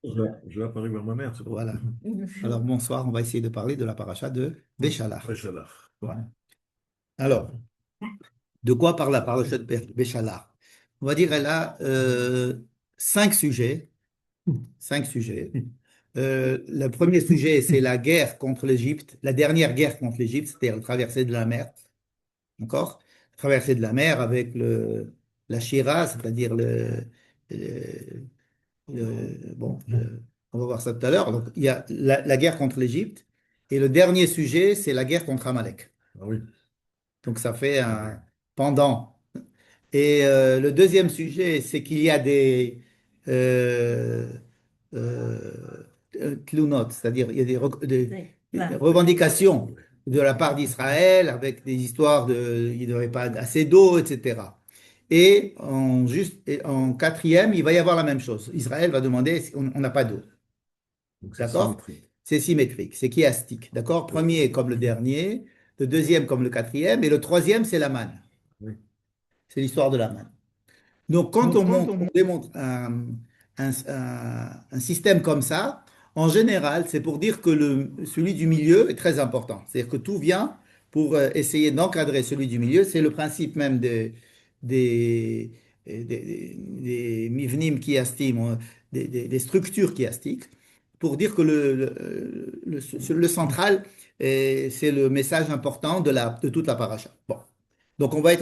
Je l'ai apparu vers ma mère, c'est bon. Voilà. Alors bonsoir, on va essayer de parler de la paracha de Béchalach. Réchalach. Voilà. Alors, de quoi parle la paracha de Béchalach? On va dire elle a cinq sujets. Cinq sujets. Le premier sujet, c'est la guerre contre l'Égypte, la dernière guerre contre l'Égypte, c'est-à-dire la traversée de la mer. D'accord? La traversée de la mer avec la Shira, c'est-à-dire on va voir ça tout à l'heure. Donc, il y a la guerre contre l'Égypte. Et le dernier sujet, c'est la guerre contre Amalek. Ah oui. Donc, ça fait un pendant. Et le deuxième sujet, c'est qu'il y a euh, tlounot, c'est-à-dire il y a des revendications de la part d'Israël avec des histoires il n'y aurait pas assez d'eau, etc. Et en quatrième, il va y avoir la même chose. Israël va demander si on n'a pas d'eau. Donc c'est D'accord? symétrique. C'est symétrique, c'est chiastique. D'accord? Oui. Premier comme le dernier, le deuxième comme le quatrième, et le troisième, c'est la manne. Oui. C'est l'histoire de la manne. Donc, quand on démontre un système comme ça, en général, c'est pour dire que celui du milieu est très important. C'est-à-dire que tout vient pour essayer d'encadrer celui du milieu. C'est le principe même des, des mivnim chiastim, des structures chiastiques, pour dire que le central, c'est le message important de toute la paracha. Bon. Donc, on va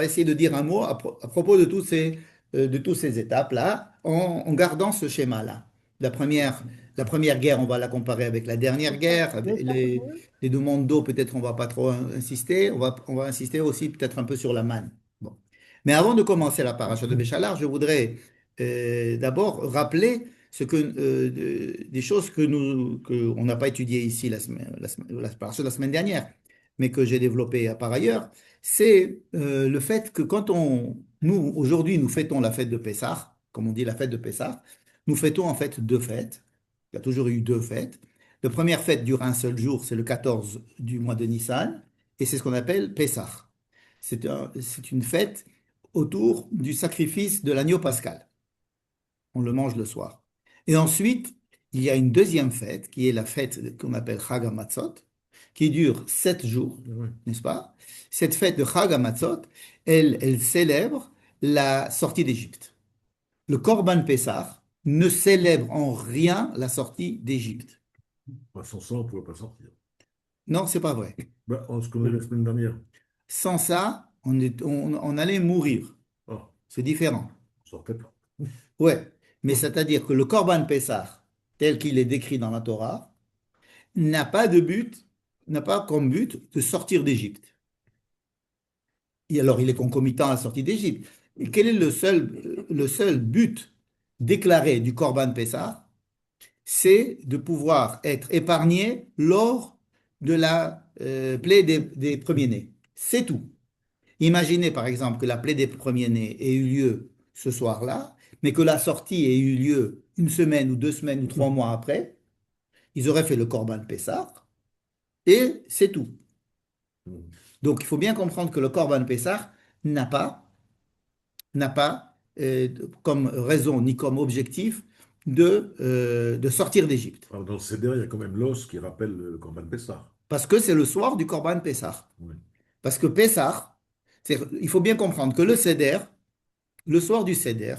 essayer de dire un mot à propos de toutes ces étapes-là, en gardant ce schéma-là. La première, la première guerre, on va la comparer avec la dernière guerre. Avec les demandes d'eau, peut-être on va pas trop insister. On va insister aussi peut-être un peu sur la manne. Bon. Mais avant de commencer la paracha de Béchalar, je voudrais d'abord rappeler des choses que on n'a pas étudiées ici la paracha de la semaine dernière, mais que j'ai développées par ailleurs. C'est le fait que nous, aujourd'hui, nous fêtons la fête de Pessah, comme on dit la fête de Pessah, nous fêtons en fait deux fêtes. Il y a toujours eu deux fêtes. La première fête dure un seul jour, c'est le 14 du mois de Nissan, et c'est ce qu'on appelle Pessah. C'est une fête autour du sacrifice de l'agneau pascal. On le mange le soir. Et ensuite, il y a une deuxième fête, qui est la fête qu'on appelle Chag HaMatzot, qui dure 7 jours, Oui. n'est-ce pas? Cette fête de Chag HaMatzot, elle célèbre la sortie d'Égypte. Le Korban Pessah ne célèbre en rien la sortie d'Égypte. Bah, sans ça, on ne pouvait pas sortir. Non, c'est pas vrai. Bah, ce qu'on a vu la semaine dernière. Sans ça, on allait mourir. Ah, C'est différent. on sortait pas. Ouais, mais c'est-à-dire que le Korban Pessah, tel qu'il est décrit dans la Torah, n'a pas de but, n'a pas comme but de sortir d'Égypte. Et alors, il est concomitant à la sortie d'Égypte. Et quel est le seul but déclaré du Corban Pessah? C'est de pouvoir être épargné lors de la plaie des premiers-nés. C'est tout. Imaginez par exemple que la plaie des premiers-nés ait eu lieu ce soir-là, mais que la sortie ait eu lieu une semaine ou 2 semaines ou 3 mois après. Ils auraient fait le Corban Pessah et c'est tout. Donc, il faut bien comprendre que le Corban Pessah n'a pas, n'a pas comme raison ni comme objectif de sortir d'Égypte. Alors, dans le CDR, il y a quand même l'os qui rappelle le Corban Pessah. Parce que c'est le soir du Corban Pessah. Oui. Parce que Pessah, il faut bien comprendre que le Seder, le soir du Seder,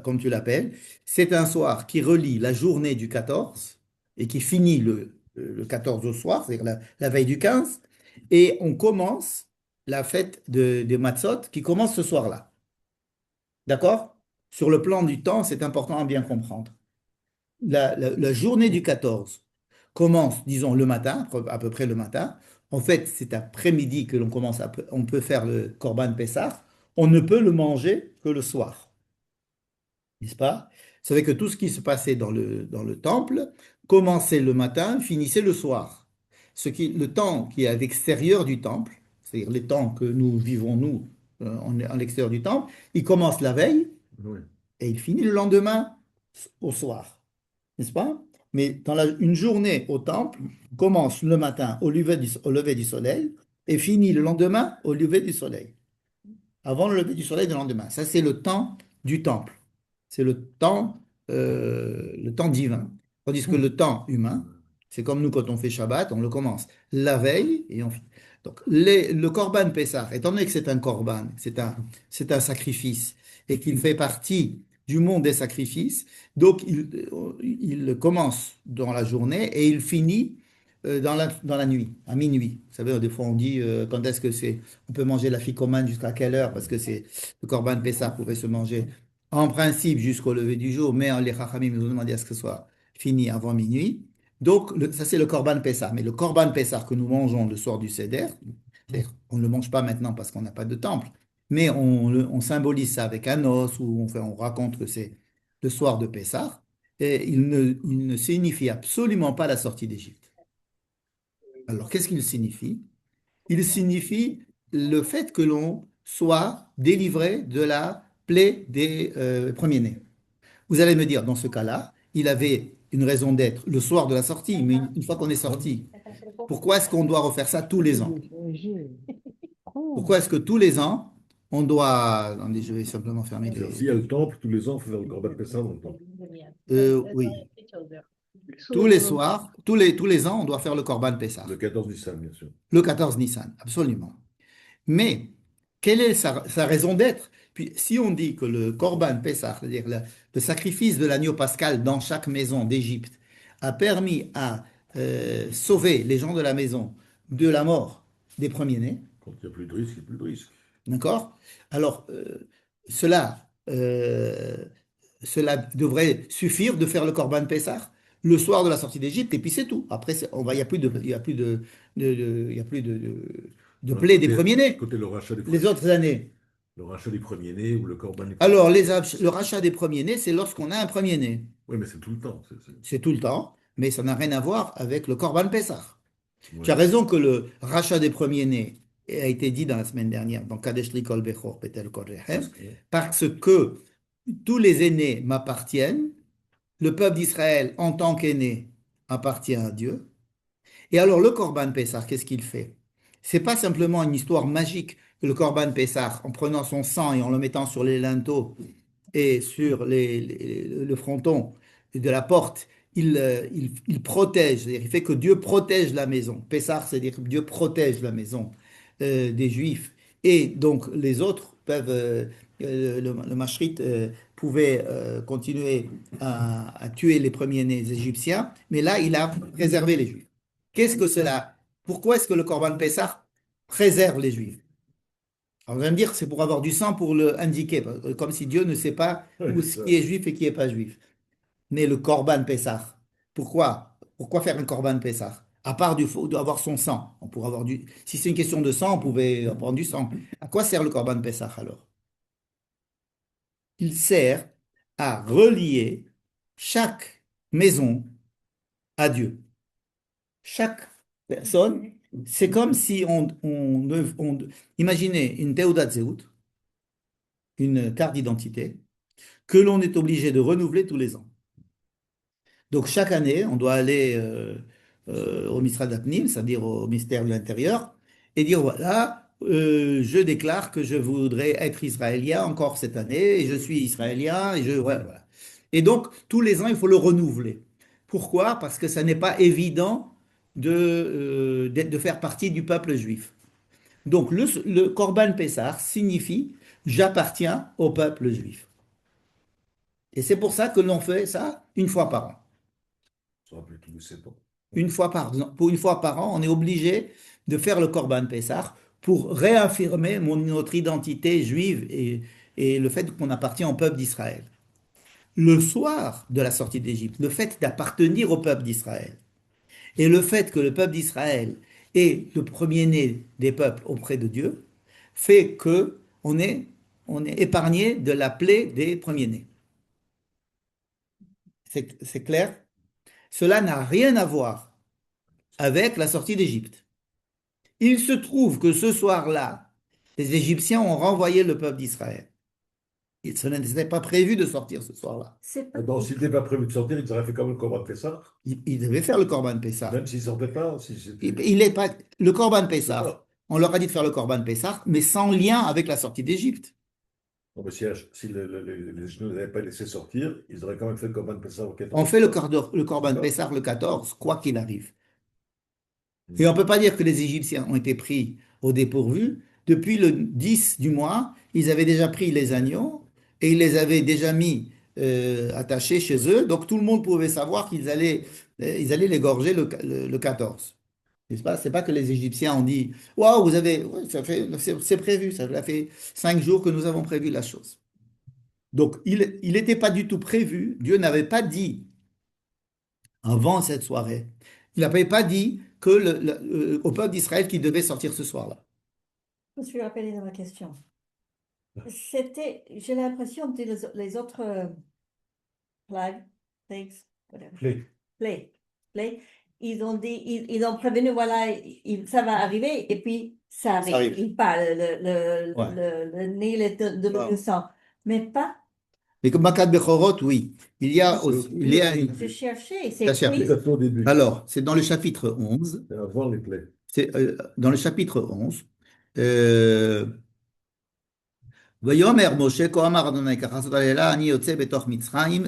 comme tu l'appelles, c'est un soir qui relie la journée du 14 et qui finit le 14 au soir, c'est-à-dire la veille du 15, et on commence la fête des Matzot qui commence ce soir-là. D'accord? Sur le plan du temps, c'est important à bien comprendre. La journée du 14 commence, disons, le matin, à peu près le matin. En fait, c'est après-midi que on peut faire le Corban Pessah. On ne peut le manger que le soir, n'est-ce pas? Vous savez que tout ce qui se passait dans le temple commençait le matin, finissait le soir. Le temps qui est à l'extérieur du temple, c'est-à-dire les temps que nous vivons, nous, à l'extérieur du temple, il commence la veille Oui. et il finit le lendemain au soir, n'est-ce pas? Mais une journée au temple commence le matin au lever du soleil et finit le lendemain au lever du soleil, avant le lever du soleil du lendemain. Ça, c'est le temps du temple. C'est le temps. le temps divin. Tandis que le temps humain, c'est comme nous quand on fait Shabbat, on le commence la veille et on finit. Donc le Korban Pessah, étant donné que c'est un Korban, c'est un sacrifice et qu'il fait partie du monde des sacrifices, donc il commence dans la journée et il finit dans la nuit, à minuit. Vous savez, des fois on dit quand est-ce que on peut manger la ficomane jusqu'à quelle heure, parce que le Korban Pessah pouvait se manger en principe jusqu'au lever du jour, mais les Chachamim nous ont demandé à ce que ce soit fini avant minuit. Donc, ça c'est le Korban Pessah. Mais le Korban Pessah que nous mangeons le soir du Seder, c'est-à-dire, on ne le mange pas maintenant parce qu'on n'a pas de temple, mais on symbolise ça avec un os, ou on raconte que c'est le soir de Pessah, et il ne signifie absolument pas la sortie d'Égypte. Alors, qu'est-ce qu'il signifie? Il signifie le fait que l'on soit délivré de la plaie des premiers-nés. Vous allez me dire, dans ce cas-là, il avait une raison d'être le soir de la sortie, mais une fois qu'on est sorti, pourquoi est-ce qu'on doit refaire ça tous les ans? Pourquoi est-ce que tous les ans, on doit... Attendez, je vais simplement fermer C'est-à-dire, s'il y a le temple, tous les ans, il faut faire le Corban Pessah dans le temple. Oui, tous les ans, on doit faire le Korban Pessah. Le 14 Nissan, bien sûr. Le 14 Nissan, absolument. Mais quelle est sa raison d'être? Puis si on dit que le Corban Pessah, c'est-à-dire le sacrifice de l'agneau pascal dans chaque maison d'Égypte, a permis à sauver les gens de la maison de la mort des premiers-nés, Quand il n'y a plus de risque, il n'y a plus de risque. d'accord? Alors, cela, euh, cela devrait suffire de faire le Corban Pessah le soir de la sortie d'Égypte, et puis c'est tout. Après, il n'y a plus il y a plus il y a plus de Voilà, plaie des premiers-nés. côté le rachat des Les premiers, autres années. le rachat des premiers-nés ou le Corban des premiers. Alors, le rachat des premiers-nés, c'est lorsqu'on a un premier-né. Oui, mais c'est tout le temps. C'est tout le temps, mais ça n'a rien à voir avec le Corban Pessah. Tu as Ouais. raison que le rachat des premiers-nés a été dit dans la semaine dernière, dans Kadesh Likol Bechor Betel Kol Rechem, parce que tous les aînés m'appartiennent, le peuple d'Israël en tant qu'aîné appartient à Dieu. Et alors, le Corban Pessah, qu'est-ce qu'il fait? C'est pas simplement une histoire magique que le Corban Pessah, en prenant son sang et en le mettant sur les linteaux et sur le fronton de la porte, il protège, c'est-à-dire il fait que Dieu protège la maison. Pessah, c'est-à-dire que Dieu protège la maison des Juifs. Et donc les autres peuvent, le Mashrit pouvait continuer à tuer les premiers-nés égyptiens, mais là, il a préservé les Juifs. Qu'est-ce que cela? Pourquoi est-ce que le Corban Pessah préserve les Juifs? Alors, vous allez me dire que c'est pour avoir du sang pour le indiquer, comme si Dieu ne sait pas Ouais, où c'est ce ça. qui est juif et qui n'est pas juif. Mais le Corban Pessah, pourquoi? Pourquoi faire un Corban Pessah? À part d'avoir son sang. On pourrait avoir si c'est une question de sang, on pouvait prendre du sang. À quoi sert le Corban Pessah alors? Il sert à relier chaque maison à Dieu. Chaque personne, c'est comme si imaginez une Teudat Zehut, une carte d'identité, que l'on est obligé de renouveler tous les ans. Donc chaque année, on doit aller au Misrad Apnim, c'est-à-dire au ministère de l'Intérieur, et dire voilà, je déclare que je voudrais être israélien encore cette année, et je suis israélien, et voilà, voilà. Et donc tous les ans, il faut le renouveler. Pourquoi? Parce que ça n'est pas évident de faire partie du peuple juif. Donc le Korban Pessah signifie j'appartiens au peuple juif. Et c'est pour ça que l'on fait ça une fois par an. Ça rappelle tous les 7 ans. Pour une fois par an, on est obligé de faire le Corban Pessah pour réaffirmer notre identité juive et le fait qu'on appartient au peuple d'Israël. Le soir de la sortie d'Égypte, le fait d'appartenir au peuple d'Israël et le fait que le peuple d'Israël est le premier-né des peuples auprès de Dieu fait que on est épargné de la plaie des premiers-nés. C'est clair? Cela n'a rien à voir avec la sortie d'Égypte. Il se trouve que ce soir-là, les Égyptiens ont renvoyé le peuple d'Israël. Et ce n'était pas prévu de sortir ce soir-là. Donc, s'il n'était pas prévu de sortir, ils auraient fait quand même le Corban Pessah. Ils devaient faire le Corban Pessah. Même s'ils ne sortaient pas. Si Il est pas, le Corban Pessah, on leur a dit de faire le Corban Pessah, mais sans lien avec la sortie d'Égypte. Non, mais si les genoux n'avaient pas laissé sortir, ils auraient quand même fait le Corban Pessah au On 14. fait le Corban D'accord? Pessah le 14, quoi qu'il arrive. Et Hmm. on ne peut pas dire que les Égyptiens ont été pris au dépourvu. Depuis le 10 du mois, ils avaient déjà pris les agneaux et ils les avaient déjà mis attachés chez eux. Donc tout le monde pouvait savoir ils allaient l'égorger le 14. N'est-ce pas? C'est pas que les Égyptiens ont dit, waouh, vous avez, ouais, c'est prévu, ça fait 5 jours que nous avons prévu la chose. Donc il n'était pas du tout prévu. Dieu n'avait pas dit avant cette soirée. Il n'avait pas dit que au peuple d'Israël qu'il devait sortir ce soir-là. Je me suis rappelé de ma question. J'ai l'impression que les autres plagues, whatever, Clé. plagues, plagues, ils ont prévenu, voilà, ça va arriver, et puis ça Ça arrive. arrive. Il parle, Ouais. le Nil est devenu sang, mais pas. Mais comme Makat Bechorot, oui. Il y a aussi, il y a Je cherchais, c'est T'as cherché. écrit. C'est au début. Alors, c'est dans le chapitre 11. C'est avant les plaies. C'est dans le chapitre 11. euh, Vayomer Moshe, כה אמר Adonai, ככה לעשות הלילה, אני יוצא בתוך מצרים.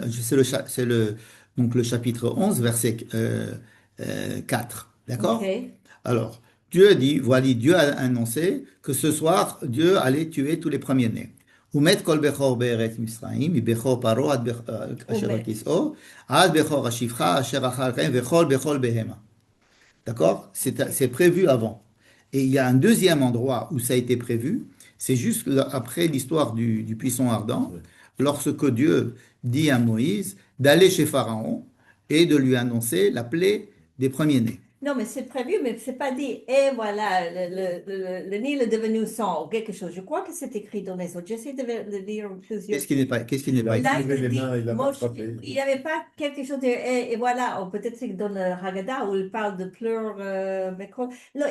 Donc le chapitre 11, verset 4. D'accord? Ok. Alors, Dieu dit, voilà, Dieu a annoncé que ce soir, Dieu allait tuer tous les premiers-nés. ומת כל בכור בארץ מצרים, מבכור פרעה עד אשר על ומת. כסאו, עד בכור השפחה אשר אכל חיים, וכל בכל בהמה. D'accord? C'est prévu avant. Et il y a un deuxième endroit où ça a été prévu, c'est juste après l'histoire du buisson ardent, Ouais. lorsque Dieu dit à Moïse d'aller chez Pharaon et de lui annoncer la plaie des premiers-nés. Non, mais c'est prévu, mais c'est pas dit, et voilà, le Nil est devenu sang ou quelque chose. Je crois que c'est écrit dans les autres. J'essaie de le lire plusieurs. Qu'est-ce qui n'est Il a pas Là, écrit? levé il les dit, mains, il a Moshe, frappé. il n'y avait pas quelque chose de, et voilà, ou peut-être c'est dans le Haggadah où il parle de pleurs, mais non,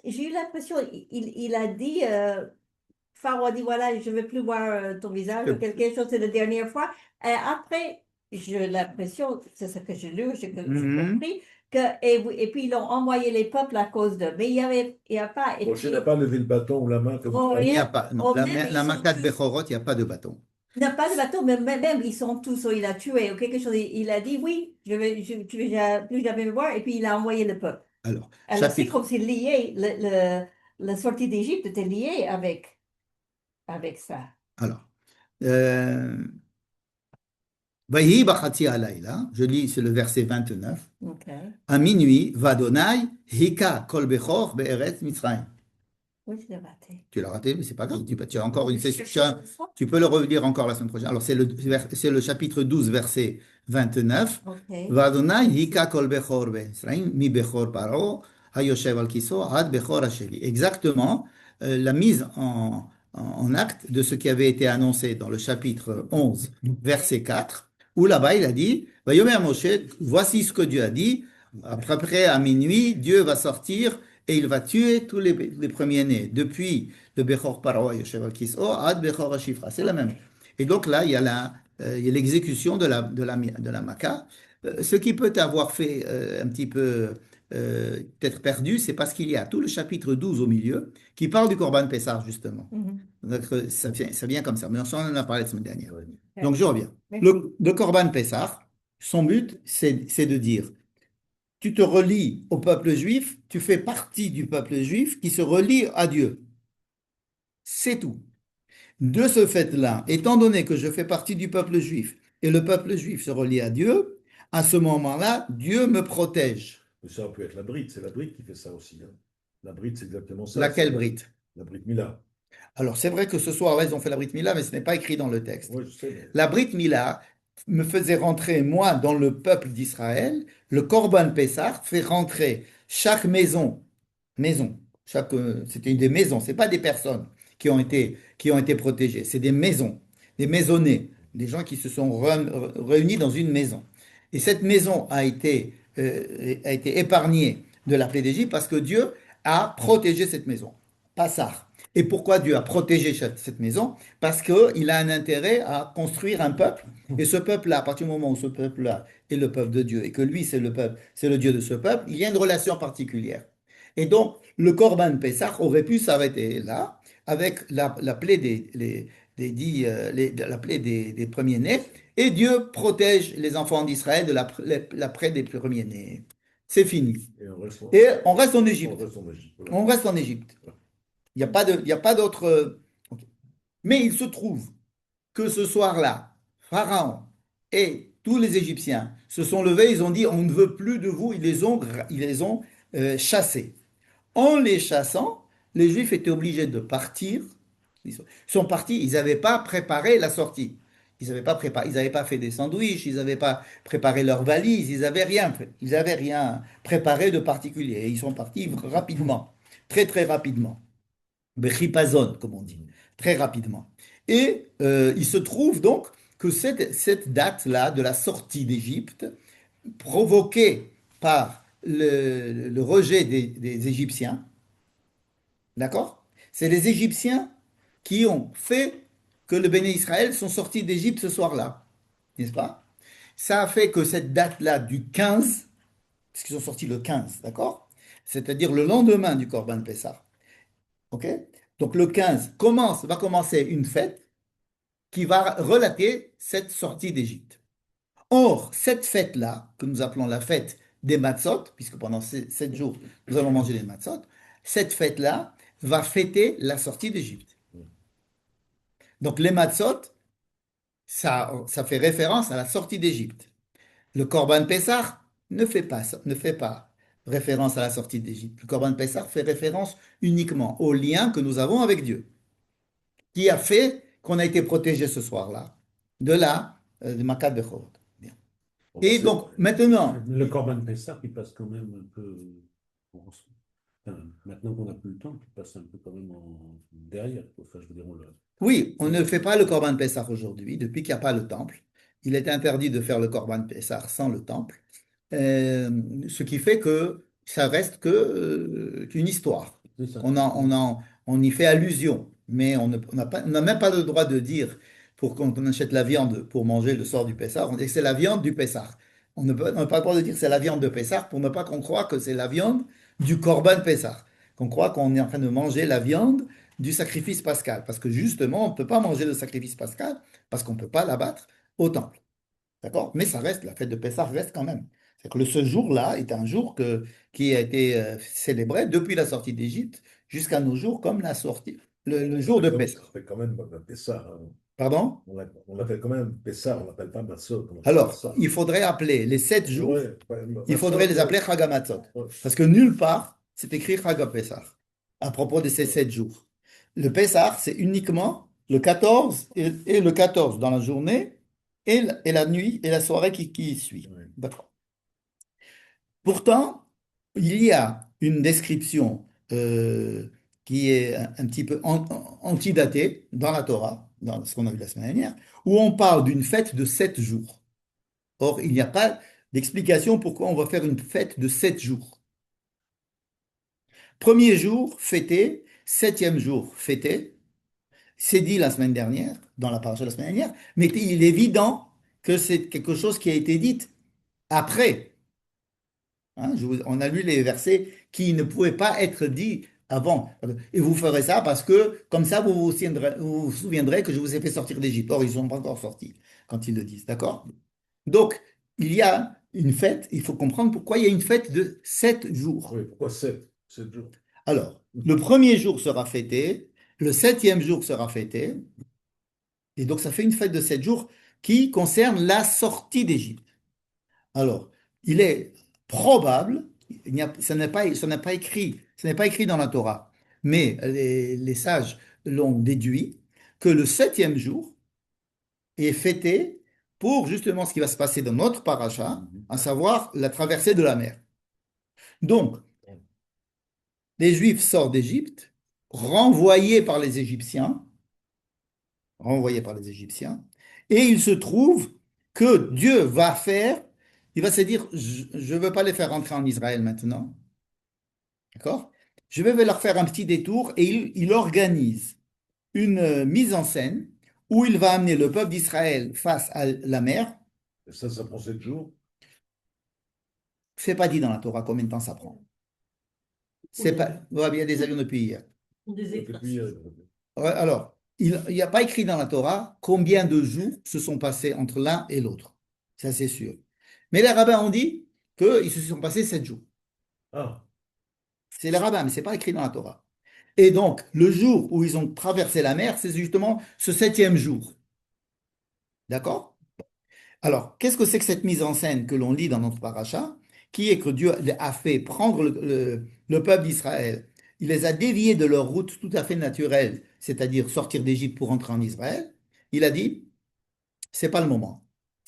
j'ai eu l'impression, il a dit, Pharaon a dit, voilà, je ne veux plus voir ton visage, ou quelque chose, c'est la dernière fois. Et après, j'ai l'impression, c'est ce que j'ai lu, j'ai Mhm. compris, et puis ils ont envoyé les peuples à cause d'eux. Mais il y a pas, et Moshe puis, n'a pas levé le bâton ou la main comme oh, ça. Il n'y a rien, pas, non, oh, même, la ils sont Makat tous. Bechorot, il n'y a pas de bâton. Il n'a pas de bateau, mais même ils sont tous, il a tué ou quelque chose. Il a dit oui, tu ne vas plus jamais me voir, et puis il a envoyé le peuple. Alors, Alors c'est chapitre, comme si lié, la sortie d'Égypte était liée avec ça. alors, euh, Vayi bachatzi halayla, je lis, c'est le verset 29. Ok. À minuit, Vadonai, Hika kol bechor be'eretz Mitzrayim. Oui, je l'ai raté. Tu l'as raté, mais c'est pas grave. Tu as encore une Je session. cherchais une fois. Tu peux le relire encore la semaine prochaine. Alors, c'est le chapitre 12, verset 29. Ok. Vadonai, Hika kol bechor be'Mitzrayim, mi bechor paro, hayoshev al kiso, ad bechor hasheli. Exactement, la mise en acte de ce qui avait été annoncé dans le chapitre 11, verset 4, où là-bas il a dit, Vayomer Moshe, voici ce que Dieu a dit. Après, à minuit, Dieu va sortir et il va tuer tous les premiers-nés, depuis le Bechor Paro Yoshev al Kiso, ad Bechor Shifra. C'est la même. Et donc là, il y a l'exécution de la Maca. Ce qui peut avoir fait un petit peu peut-être perdu, c'est parce qu'il y a tout le chapitre 12 au milieu qui parle du Corban Pessah, justement. Mhm. Donc, ça vient comme ça. Mais on en a parlé la semaine dernière. Ouais. Donc, je reviens. Merci. Le Corban Pessah, son but, c'est de dire, tu te relis au peuple juif, tu fais partie du peuple juif qui se relie à Dieu. C'est tout. De ce fait-là, étant donné que je fais partie du peuple juif et le peuple juif se relie à Dieu, à ce moment-là, Dieu me protège. Mais ça peut être la bride, c'est la bride qui fait ça aussi. Hein. La bride, c'est exactement ça. Laquelle c'est bride? La bride Mila. Alors, c'est vrai que ce soir-là, ils ont fait la Brit Mila, mais ce n'est pas écrit dans le texte. Oui, je sais. Mais... La Brit Mila me faisait rentrer, moi, dans le peuple d'Israël. Le Corban Pessah fait rentrer chaque maison, c'était des maisons, c'est pas des personnes qui ont été protégées, c'est des maisonnés, des gens qui se sont réunis dans une maison. Et cette maison a été épargnée de la plaie d'Égypte parce que Dieu a protégé cette maison. Passar. Et pourquoi Dieu a protégé cette maison? Parce qu'il a un intérêt à construire un peuple. Et ce peuple-là, à partir du moment où ce peuple-là est le peuple de Dieu et que lui, c'est le peuple, c'est le Dieu de ce peuple, il y a une relation particulière. Et donc, le Corban Pessah aurait pu s'arrêter là, avec la plaie de la plaie des premiers-nés, et Dieu protège les enfants d'Israël de la plaie des premiers-nés. C'est fini. Et on reste Et on reste en on Égypte. reste en Égypte. Voilà. On reste en Égypte. Il n'y a pas d'autre. Ok. Mais il se trouve que ce soir-là, Pharaon et tous les Égyptiens se sont levés, ils ont dit, on ne veut plus de vous, ils les ont chassés. En les chassant, les Juifs étaient obligés de partir. Ils sont partis, ils n'avaient pas préparé la sortie. Ils n'avaient pas fait des sandwichs, ils n'avaient pas préparé leurs valises, ils n'avaient rien préparé de particulier. Et ils sont partis rapidement, très très rapidement. Bechipazon, comme on dit, très rapidement. Et il se trouve donc que cette date-là de la sortie d'Égypte, provoquée par le rejet des Égyptiens, d'accord? C'est les Égyptiens qui ont fait que le Béné Israël sont sortis d'Égypte ce soir-là, n'est-ce pas? Ça a fait que cette date-là du 15, parce qu'ils sont sortis le 15, d'accord? C'est-à-dire le lendemain du Corban Pessah, ok? Donc le 15 va commencer une fête qui va relater cette sortie d'Égypte. Or, cette fête-là, que nous appelons la fête des matzot, puisque pendant 7 jours, nous allons manger les matzot, cette fête-là va fêter la sortie d'Égypte. Donc les matzot, ça fait référence à la sortie d'Égypte. Le Corban Pessah ne fait pas référence à la sortie d'Égypte. Le Corban Pessah fait référence uniquement au lien que nous avons avec Dieu, qui a fait qu'on a été protégé ce soir-là de Makat Bechorot. Bien. Bon, bah, Et c'est- donc maintenant, Le Corban Pessah, il passe quand même un peu. Enfin, maintenant qu'on n'a plus le temps, il passe un peu quand même derrière, quoi. Enfin, je veux dire, oui, on ne fait pas le Corban Pessah aujourd'hui, depuis qu'il n'y a pas le temple. Il est interdit de faire le Corban Pessah sans le temple. Euh, Ce qui fait que ça reste qu'une histoire. c'est ça. On y fait allusion, mais on n'a même pas le droit de dire, pour qu'on achète la viande pour manger le soir du Pessah, on dit que c'est la viande du Pessah. On n'a pas le droit de dire que c'est la viande de Pessah pour ne pas qu'on croit que c'est la viande du Corban Pessah, qu'on croit qu'on est en train de manger la viande du sacrifice pascal, parce que justement, on ne peut pas manger le sacrifice pascal, parce qu'on ne peut pas l'abattre au temple. D'accord? Mais ça reste, la fête de Pessah reste quand même. C'est que ce jour-là est un jour qui a été célébré depuis la sortie d'Égypte jusqu'à nos jours comme la sortie, le jour de Pessah. Ça fait quand même Pessah. Pardon? On l'appelle quand même Pessah, on l'appelle pas Matzot. Alors, il faudrait appeler les 7 jours, Ouais, ouais, il faudrait les appeler Chag HaMatzot. ouais. Parce que nulle part, c'est écrit Chag HaPessah à propos de ces 7 jours. Le Pessah, c'est uniquement le 14 et le 14 dans la journée et la nuit et la soirée qui suit. Ouais. D'accord. Pourtant, il y a une description qui est un petit peu antidatée dans la Torah, dans ce qu'on a vu la semaine dernière, où on parle d'une fête de 7 jours. Or, il n'y a pas d'explication pourquoi on va faire une fête de 7 jours. Premier jour, fêté. 7e jour, fêté. C'est dit la semaine dernière, dans la paracha de la semaine dernière, mais il est évident que c'est quelque chose qui a été dit après. Hein, on a lu les versets qui ne pouvaient pas être dits avant. Et vous ferez ça parce que, comme ça, vous vous souviendrez que je vous ai fait sortir d'Égypte. Or, ils ne sont pas encore sortis quand ils le disent. D'accord? Donc, il y a une fête. Il faut comprendre pourquoi il y a une fête de 7 jours. Oui, pourquoi 7 jours? Alors, le premier jour sera fêté, le 7e jour sera fêté. Et donc, ça fait une fête de 7 jours qui concerne la sortie d'Égypte. Alors, il est probable, ça n'est pas écrit dans la Torah, mais les sages l'ont déduit, que le 7e jour est fêté pour justement ce qui va se passer dans notre paracha, à savoir la traversée de la mer. Donc, les Juifs sortent d'Égypte, renvoyés par les Égyptiens, renvoyés par les Égyptiens, et il se trouve que Dieu va faire, il va se dire, je ne veux pas les faire rentrer en Israël maintenant, d'accord? Je vais leur faire un petit détour et il organise une mise en scène où il va amener le peuple d'Israël face à la mer. Et ça prend 7 jours. C'est pas dit dans la Torah combien de temps ça prend. C'est pas, ouais, il y a des avions depuis hier. Des Et puis, exercices. Ouais, alors, Il n'y a pas écrit dans la Torah combien de jours se sont passés entre l'un et l'autre. Ça, c'est sûr. Mais les rabbins ont dit qu'ils se sont passés 7 jours. Ah, C'est les rabbins, mais ce n'est pas écrit dans la Torah. Et donc, le jour où ils ont traversé la mer, c'est justement ce 7e jour. D'accord? Alors, qu'est-ce que c'est que cette mise en scène que l'on lit dans notre paracha, qui est que Dieu a fait prendre le peuple d'Israël, il les a déviés de leur route tout à fait naturelle, c'est-à-dire sortir d'Égypte pour entrer en Israël. Il a dit, c'est pas le moment.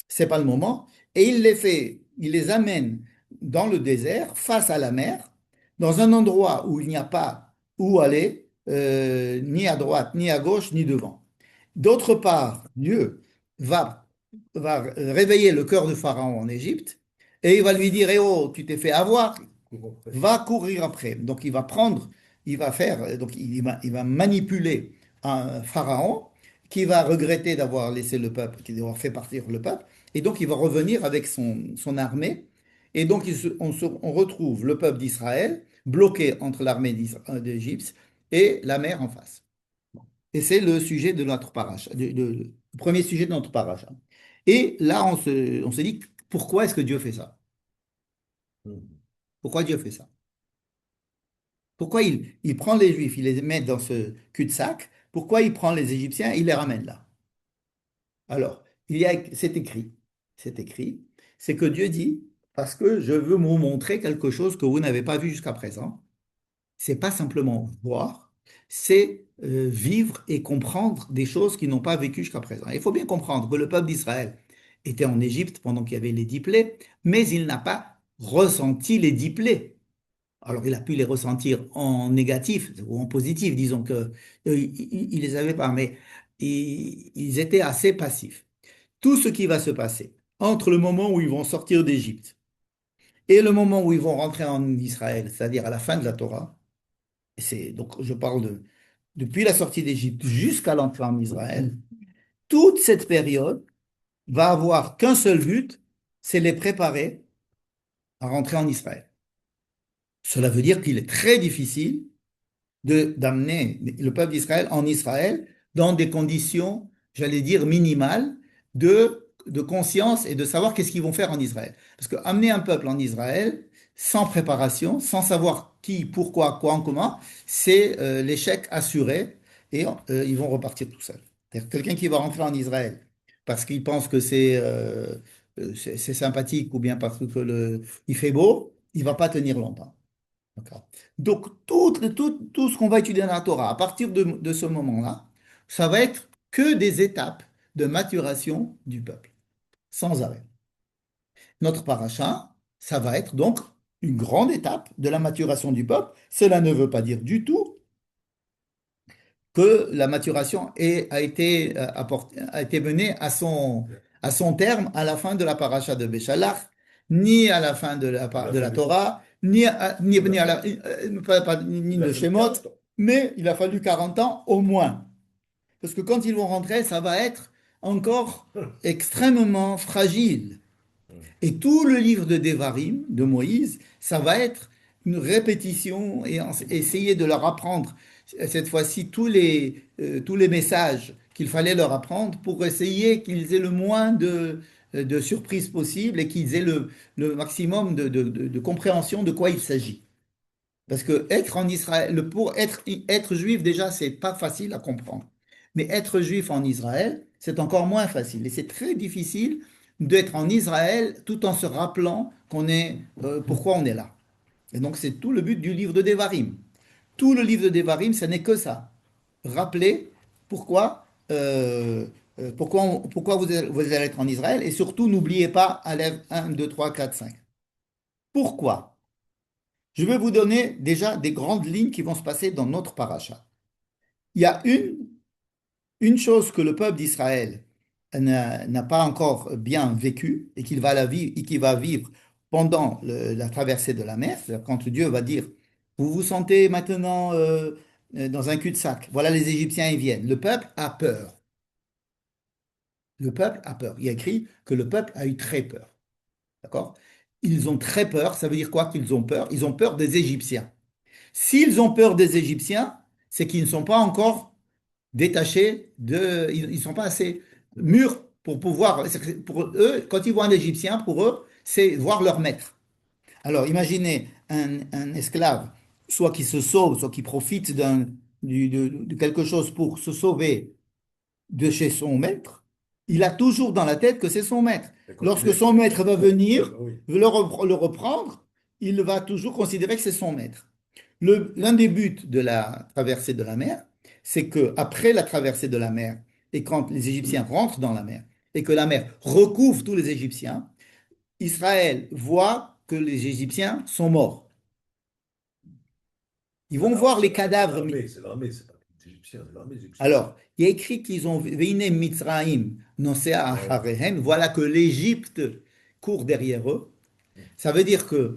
C'est pas le moment. Et il les amène dans le désert, face à la mer, dans un endroit où il n'y a pas où aller, ni à droite, ni à gauche, ni devant. D'autre part, Dieu va, va réveiller le cœur de Pharaon en Égypte et il va lui dire, eh oh, tu t'es fait avoir, va courir après. Donc il va prendre, il va faire, donc il va manipuler un pharaon qui va regretter d'avoir laissé le peuple, d'avoir fait partir le peuple, et donc il va revenir avec son armée. Et donc on retrouve le peuple d'Israël bloqué entre l'armée d'Égypte et la mer en face. Et c'est le sujet de notre paracha, le premier sujet de notre paracha. Et là, on se dit, pourquoi est-ce que Dieu fait ça? hmm. Pourquoi Dieu fait ça? Pourquoi il prend les Juifs, il les met dans ce cul-de-sac? Pourquoi il prend les Égyptiens, il les ramène là? Alors, c'est écrit, c'est que Dieu dit, parce que je veux vous montrer quelque chose que vous n'avez pas vu jusqu'à présent. C'est pas simplement voir, c'est vivre et comprendre des choses qu'ils n'ont pas vécues jusqu'à présent. Il faut bien comprendre que le peuple d'Israël était en Égypte pendant qu'il y avait les 10 plaies, mais il n'a pas ressenti les 10 plaies. Alors, il a pu les ressentir en négatif ou en positif, disons que il les avait pas, mais ils étaient assez passifs. Tout ce qui va se passer entre le moment où ils vont sortir d'Égypte et le moment où ils vont rentrer en Israël, c'est-à-dire à la fin de la Torah, donc je parle depuis la sortie d'Égypte jusqu'à l'entrée en Israël, toute cette période va avoir qu'un seul but, c'est les préparer à rentrer en Israël. Cela veut dire qu'il est très difficile d'amener le peuple d'Israël en Israël dans des conditions, j'allais dire, minimales de conscience et de savoir qu'est-ce qu'ils vont faire en Israël. Parce que amener un peuple en Israël sans préparation, sans savoir qui, pourquoi, quoi, comment, c'est l'échec assuré et ils vont repartir tout seuls. C'est-à-dire quelqu'un qui va rentrer en Israël parce qu'il pense que c'est sympathique ou bien parce que il fait beau, il va pas tenir longtemps. D'accord. Donc, tout ce qu'on va étudier dans la Torah, à partir de ce moment-là, ça va être que des étapes de maturation du peuple, sans arrêt. Notre paracha, ça va être donc une grande étape de la maturation du peuple. Cela ne veut pas dire du tout que la maturation a été menée à son terme à la fin de la paracha de Béchalach, ni à la fin de la Torah, ni à ni Il a de fallu Shemot, 40 ans. mais il a fallu 40 ans au moins. Parce que quand ils vont rentrer, ça va être encore extrêmement fragile. Et tout le livre de Devarim, de Moïse, ça va être une répétition et essayer de leur apprendre cette fois-ci tous les messages qu'il fallait leur apprendre pour essayer qu'ils aient le moins de surprises possibles et qu'ils aient le maximum de compréhension de quoi il s'agit. Parce que être en Israël, pour être juif déjà, c'est pas facile à comprendre. Mais être juif en Israël, c'est encore moins facile. Et c'est très difficile d'être en Israël tout en se rappelant pourquoi on est là. Et donc c'est tout le but du livre de Devarim. Tout le livre de Devarim, ce n'est que ça. Rappeler pourquoi, pourquoi vous allez être en Israël. Et surtout, n'oubliez pas Aleph 1, 2, 3, 4, 5. Pourquoi? Je vais vous donner déjà des grandes lignes qui vont se passer dans notre paracha. Il y a une chose que le peuple d'Israël n'a pas encore bien vécu et qu'il va vivre pendant la traversée de la mer, c'est-à-dire quand Dieu va dire, vous vous sentez maintenant dans un cul-de-sac, voilà les Égyptiens ils viennent. Le peuple a peur. Le peuple a peur. Il y a écrit que le peuple a eu très peur. D'accord? Ils ont très peur. Ça veut dire quoi qu'ils ont peur? Ils ont peur des Égyptiens. S'ils ont peur des Égyptiens, c'est qu'ils ne sont pas encore détachés ils ne sont pas assez mûrs pour pouvoir. Pour eux, quand ils voient un Égyptien, pour eux, c'est voir leur maître. Alors, imaginez un esclave, soit qui se sauve, soit qui profite de quelque chose pour se sauver de chez son maître. Il a toujours dans la tête que c'est son maître. Et quand il Lorsque est- son maître va venir, Oui. le reprendre, il va toujours considérer que c'est son maître. L'un des buts de la traversée de la mer, c'est que après la traversée de la mer, et quand les Égyptiens rentrent dans la mer, et que la mer recouvre tous les Égyptiens, Israël voit que les Égyptiens sont morts. Ils vont voir les cadavres. C'est l'armée, c'est pas les Égyptiens, c'est l'armée égyptienne. Alors, il y a écrit qu'ils ont Veine Mitzraïm, Nosea Ouais. Acharehen, voilà que l'Égypte court derrière eux. Ça veut dire que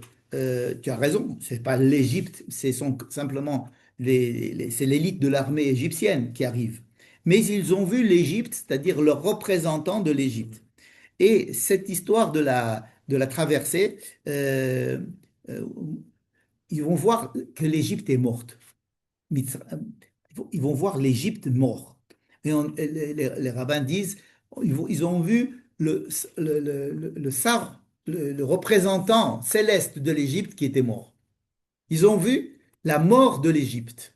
tu as raison, c'est pas l'Égypte, simplement c'est l'élite de l'armée égyptienne qui arrive. Mais ils ont vu l'Égypte, c'est-à-dire leur représentant de l'Égypte. Et cette histoire de la traversée, euh, euh, ils vont voir que l'Égypte est morte. Ils vont voir l'Égypte mort. Et les rabbins disent, ils ont vu le sar, le représentant céleste de l'Égypte qui était mort. Ils ont vu la mort de l'Égypte.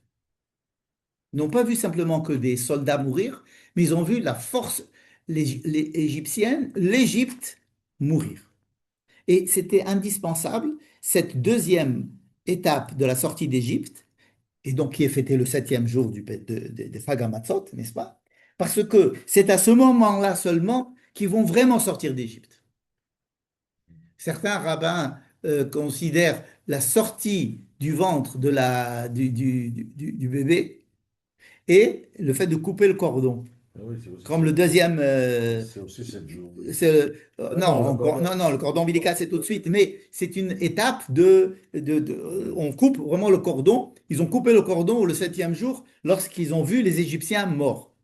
Ils n'ont pas vu simplement que des soldats mourir, mais ils ont vu la force égyptienne, l'Égypte mourir. Et c'était indispensable, cette deuxième étape de la sortie d'Égypte, et donc qui est fêté le septième jour des Chag HaMatzot, n'est-ce pas? Parce que c'est à ce moment-là seulement qu'ils vont vraiment sortir d'Égypte. Certains rabbins considèrent la sortie du ventre du bébé et le fait de couper le cordon. Ah oui, c'est aussi Comme le deuxième. c'est aussi 7 jours. Non, non, non, le cordon ombilical, c'est tout de suite. Mais c'est une étape on coupe vraiment le cordon. Ils ont coupé le cordon le septième jour lorsqu'ils ont vu les Égyptiens morts.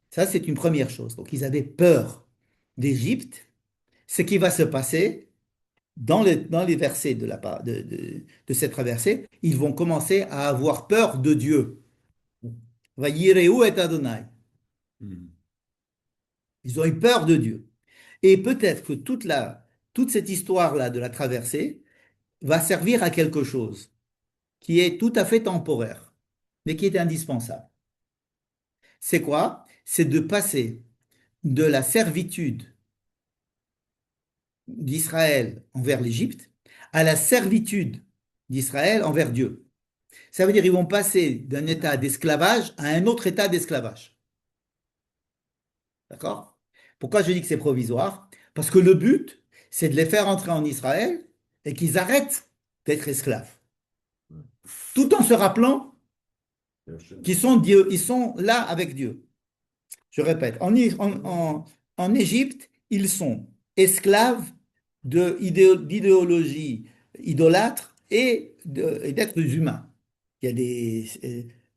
Ça, c'est une première chose. Donc, ils avaient peur d'Égypte. Ce qui va se passer dans les versets de cette traversée, ils vont commencer à avoir peur de Dieu. Vayireu et Adonai. Mhm. Ils ont eu peur de Dieu. Et peut-être que toute cette histoire-là de la traversée va servir à quelque chose qui est tout à fait temporaire, mais qui est indispensable. C'est quoi? C'est de passer de la servitude d'Israël envers l'Égypte à la servitude d'Israël envers Dieu. Ça veut dire qu'ils vont passer d'un état d'esclavage à un autre état d'esclavage. D'accord? Pourquoi je dis que c'est provisoire? Parce que le but, c'est de les faire entrer en Israël et qu'ils arrêtent d'être esclaves. Tout en se rappelant qu'ils sont Dieu, ils sont là avec Dieu. Je répète, en Égypte, ils sont esclaves d'idéologie idolâtre et d'êtres humains. Il y a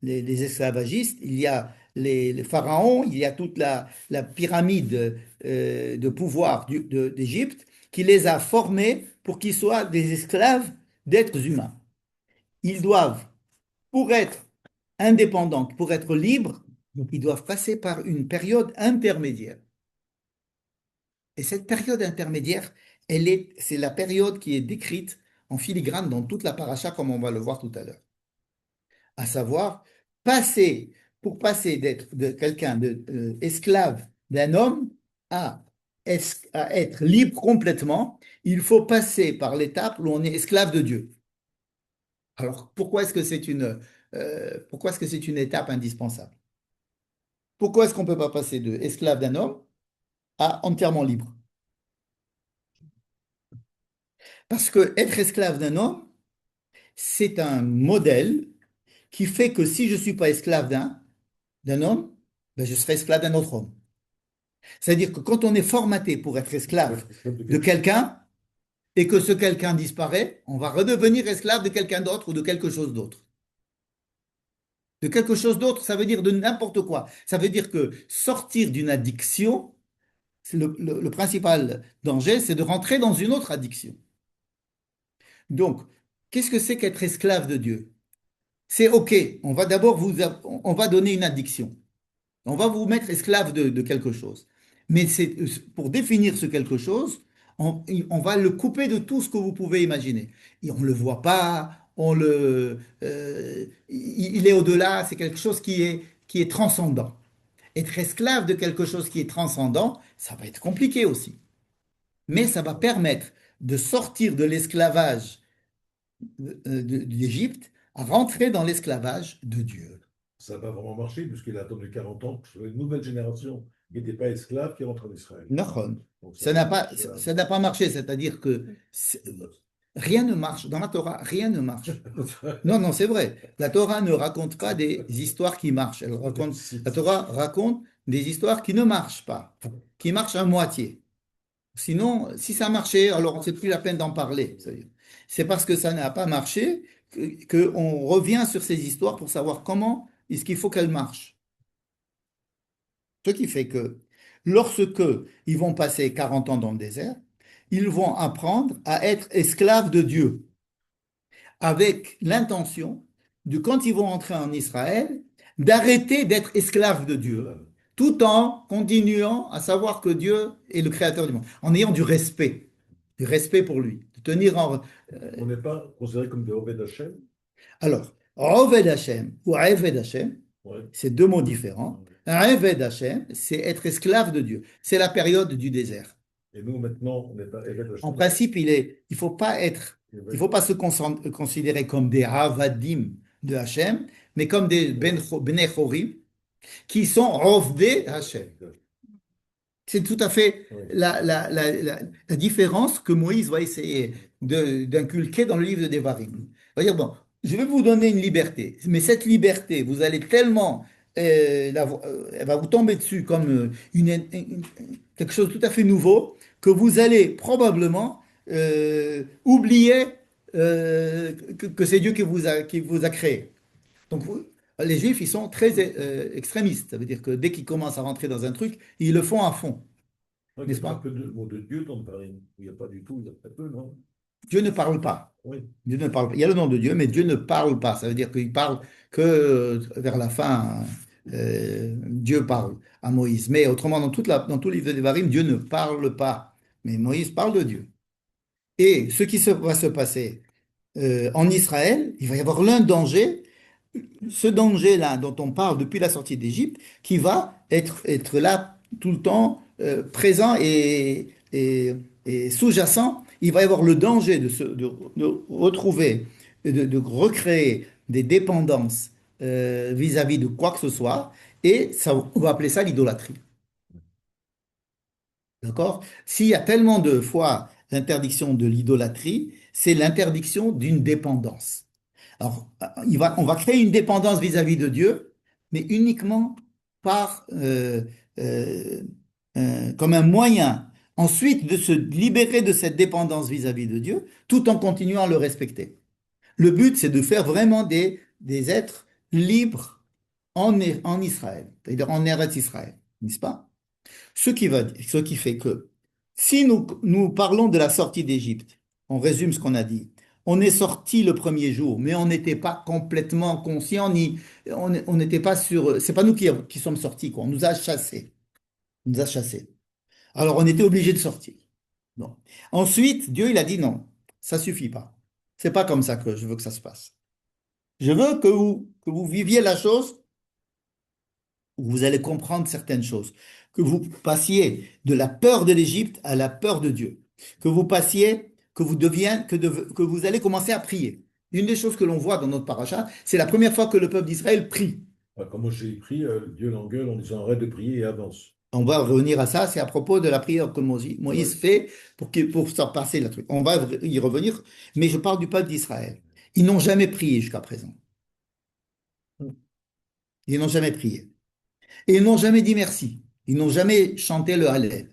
les esclavagistes, il y a les pharaons, il y a toute la pyramide de pouvoir d'Égypte qui les a formés pour qu'ils soient des esclaves d'êtres humains. Ils doivent, pour être indépendants, pour être libres, donc ils doivent passer par une période intermédiaire. Et cette période intermédiaire, c'est la période qui est décrite en filigrane dans toute la paracha, comme on va le voir tout à l'heure. À savoir, pour passer d'être de quelqu'un esclave d'un homme à, à être libre complètement, il faut passer par l'étape où on est esclave de Dieu. Alors, pourquoi est-ce que c'est une étape indispensable? Pourquoi est-ce qu'on ne peut pas passer de esclave d'un homme à entièrement libre? Parce que être esclave d'un homme, c'est un modèle qui fait que si je ne suis pas esclave d'un homme, ben je serai esclave d'un autre homme. C'est-à-dire que quand on est formaté pour être esclave de quelqu'un et que ce quelqu'un disparaît, on va redevenir esclave de quelqu'un d'autre ou de quelque chose d'autre. De quelque chose d'autre, ça veut dire de n'importe quoi. Ça veut dire que sortir d'une addiction, le principal danger, c'est de rentrer dans une autre addiction. Donc, qu'est-ce que c'est qu'être esclave de Dieu? c'est OK. On va d'abord on va donner une addiction. On va vous mettre esclave de quelque chose. Mais c'est pour définir ce quelque chose, on va le couper de tout ce que vous pouvez imaginer. Et on ne le voit pas, il est au-delà, c'est quelque chose qui est transcendant. Être esclave de quelque chose qui est transcendant, ça va être compliqué aussi. Mais ça va permettre de sortir de l'esclavage d'Égypte à rentrer dans l'esclavage de Dieu. Ça n'a pas vraiment marché, puisqu'il a attendu 40 ans que ce soit une nouvelle génération qui n'était pas esclave qui rentre en Israël. Nahon. Donc Ça n'a pas marché, c'est-à-dire que rien ne marche. Dans la Torah, rien ne marche. Non, non, c'est vrai. La Torah ne raconte pas des histoires qui marchent. La Torah raconte des histoires qui ne marchent pas, qui marchent à moitié. Sinon, si ça marchait, alors c'est plus la peine d'en parler. C'est parce que ça n'a pas marché qu'on revient sur ces histoires pour savoir comment est-ce qu'il faut qu'elles marchent. Ce qui fait que lorsque ils vont passer 40 ans dans le désert, ils vont apprendre à être esclaves de Dieu, avec l'intention de, quand ils vont entrer en Israël, d'arrêter d'être esclaves de Dieu, tout en continuant à savoir que Dieu est le créateur du monde, en ayant du respect pour lui, de tenir en... On n'est pas considéré comme des Oved Hashem. Alors, Oved Hashem ou Eved Hashem, Ouais. c'est deux mots différents. Eved Hashem, c'est être esclave de Dieu. C'est la période du désert. Et nous, maintenant, on n'est pas Eved Hashem. En principe, il faut pas Eved. se considérer comme des Havadim de Hachem, mais comme des Bnei Chorim, qui sont Rovdei Hachem. C'est tout à fait Oui. la différence que Moïse va essayer d'inculquer dans le livre de Devarim. Il va dire, bon, je vais vous donner une liberté, mais cette liberté, vous allez tellement, elle va vous tomber dessus comme quelque chose de tout à fait nouveau, que vous allez probablement oublier que c'est Dieu qui vous a créé. Donc, les Juifs, ils sont très extrémistes. Ça veut dire que dès qu'ils commencent à rentrer dans un truc, ils le font à fond, Il n'y n'est-ce a pas pas? que le mot de Dieu dans le Parim. Il n'y a pas du tout, il y a très peu, non? Dieu ne parle pas. Oui. Dieu ne parle pas. Il y a le nom de Dieu, mais Dieu ne parle pas. Ça veut dire qu'il parle que vers la fin, Dieu parle à Moïse. Mais autrement, dans tout le livre de Devarim, Dieu ne parle pas. Mais Moïse parle de Dieu. Et va se passer en Israël, il va y avoir l'un danger, ce danger-là dont on parle depuis la sortie d'Égypte, qui va être là tout le temps, présent et sous-jacent. Il va y avoir le danger de retrouver, de recréer des dépendances vis-à-vis de quoi que ce soit, et ça, on va appeler ça l'idolâtrie. D'accord? S'il y a tellement de fois l'interdiction de l'idolâtrie, c'est l'interdiction d'une dépendance. Alors, on va créer une dépendance vis-à-vis de Dieu, mais uniquement par, euh, comme un moyen ensuite de se libérer de cette dépendance vis-à-vis de Dieu, tout en continuant à le respecter. Le but, c'est de faire vraiment des êtres libres en Israël, c'est-à-dire en Eretz Israël, n'est-ce pas? Ce qui fait que si nous parlons de la sortie d'Égypte, on résume ce qu'on a dit. On est sorti le premier jour, mais on n'était pas complètement conscient, ni on n'était pas sûr. C'est pas nous qui sommes sortis, quoi. On nous a chassés. On nous a chassés. Alors on était obligé de sortir. Bon. Ensuite, Dieu, il a dit non, ça suffit pas. C'est pas comme ça que je veux que ça se passe. Je veux que vous viviez la chose où vous allez comprendre certaines choses, que vous passiez de la peur de l'Égypte à la peur de Dieu, que vous passiez, que vous allez commencer à prier. Une des choses que l'on voit dans notre paracha, c'est la première fois que le peuple d'Israël prie. Quand Moshe prie, Dieu l'engueule en disant arrête de prier et avance. On va revenir à ça, c'est à propos de la prière que Moïse fait pour s'en passer le truc. On va y revenir, mais je parle du peuple d'Israël. Ils n'ont jamais prié jusqu'à présent. Ils n'ont jamais prié. Et ils n'ont jamais dit merci. Ils n'ont jamais chanté le Hallel.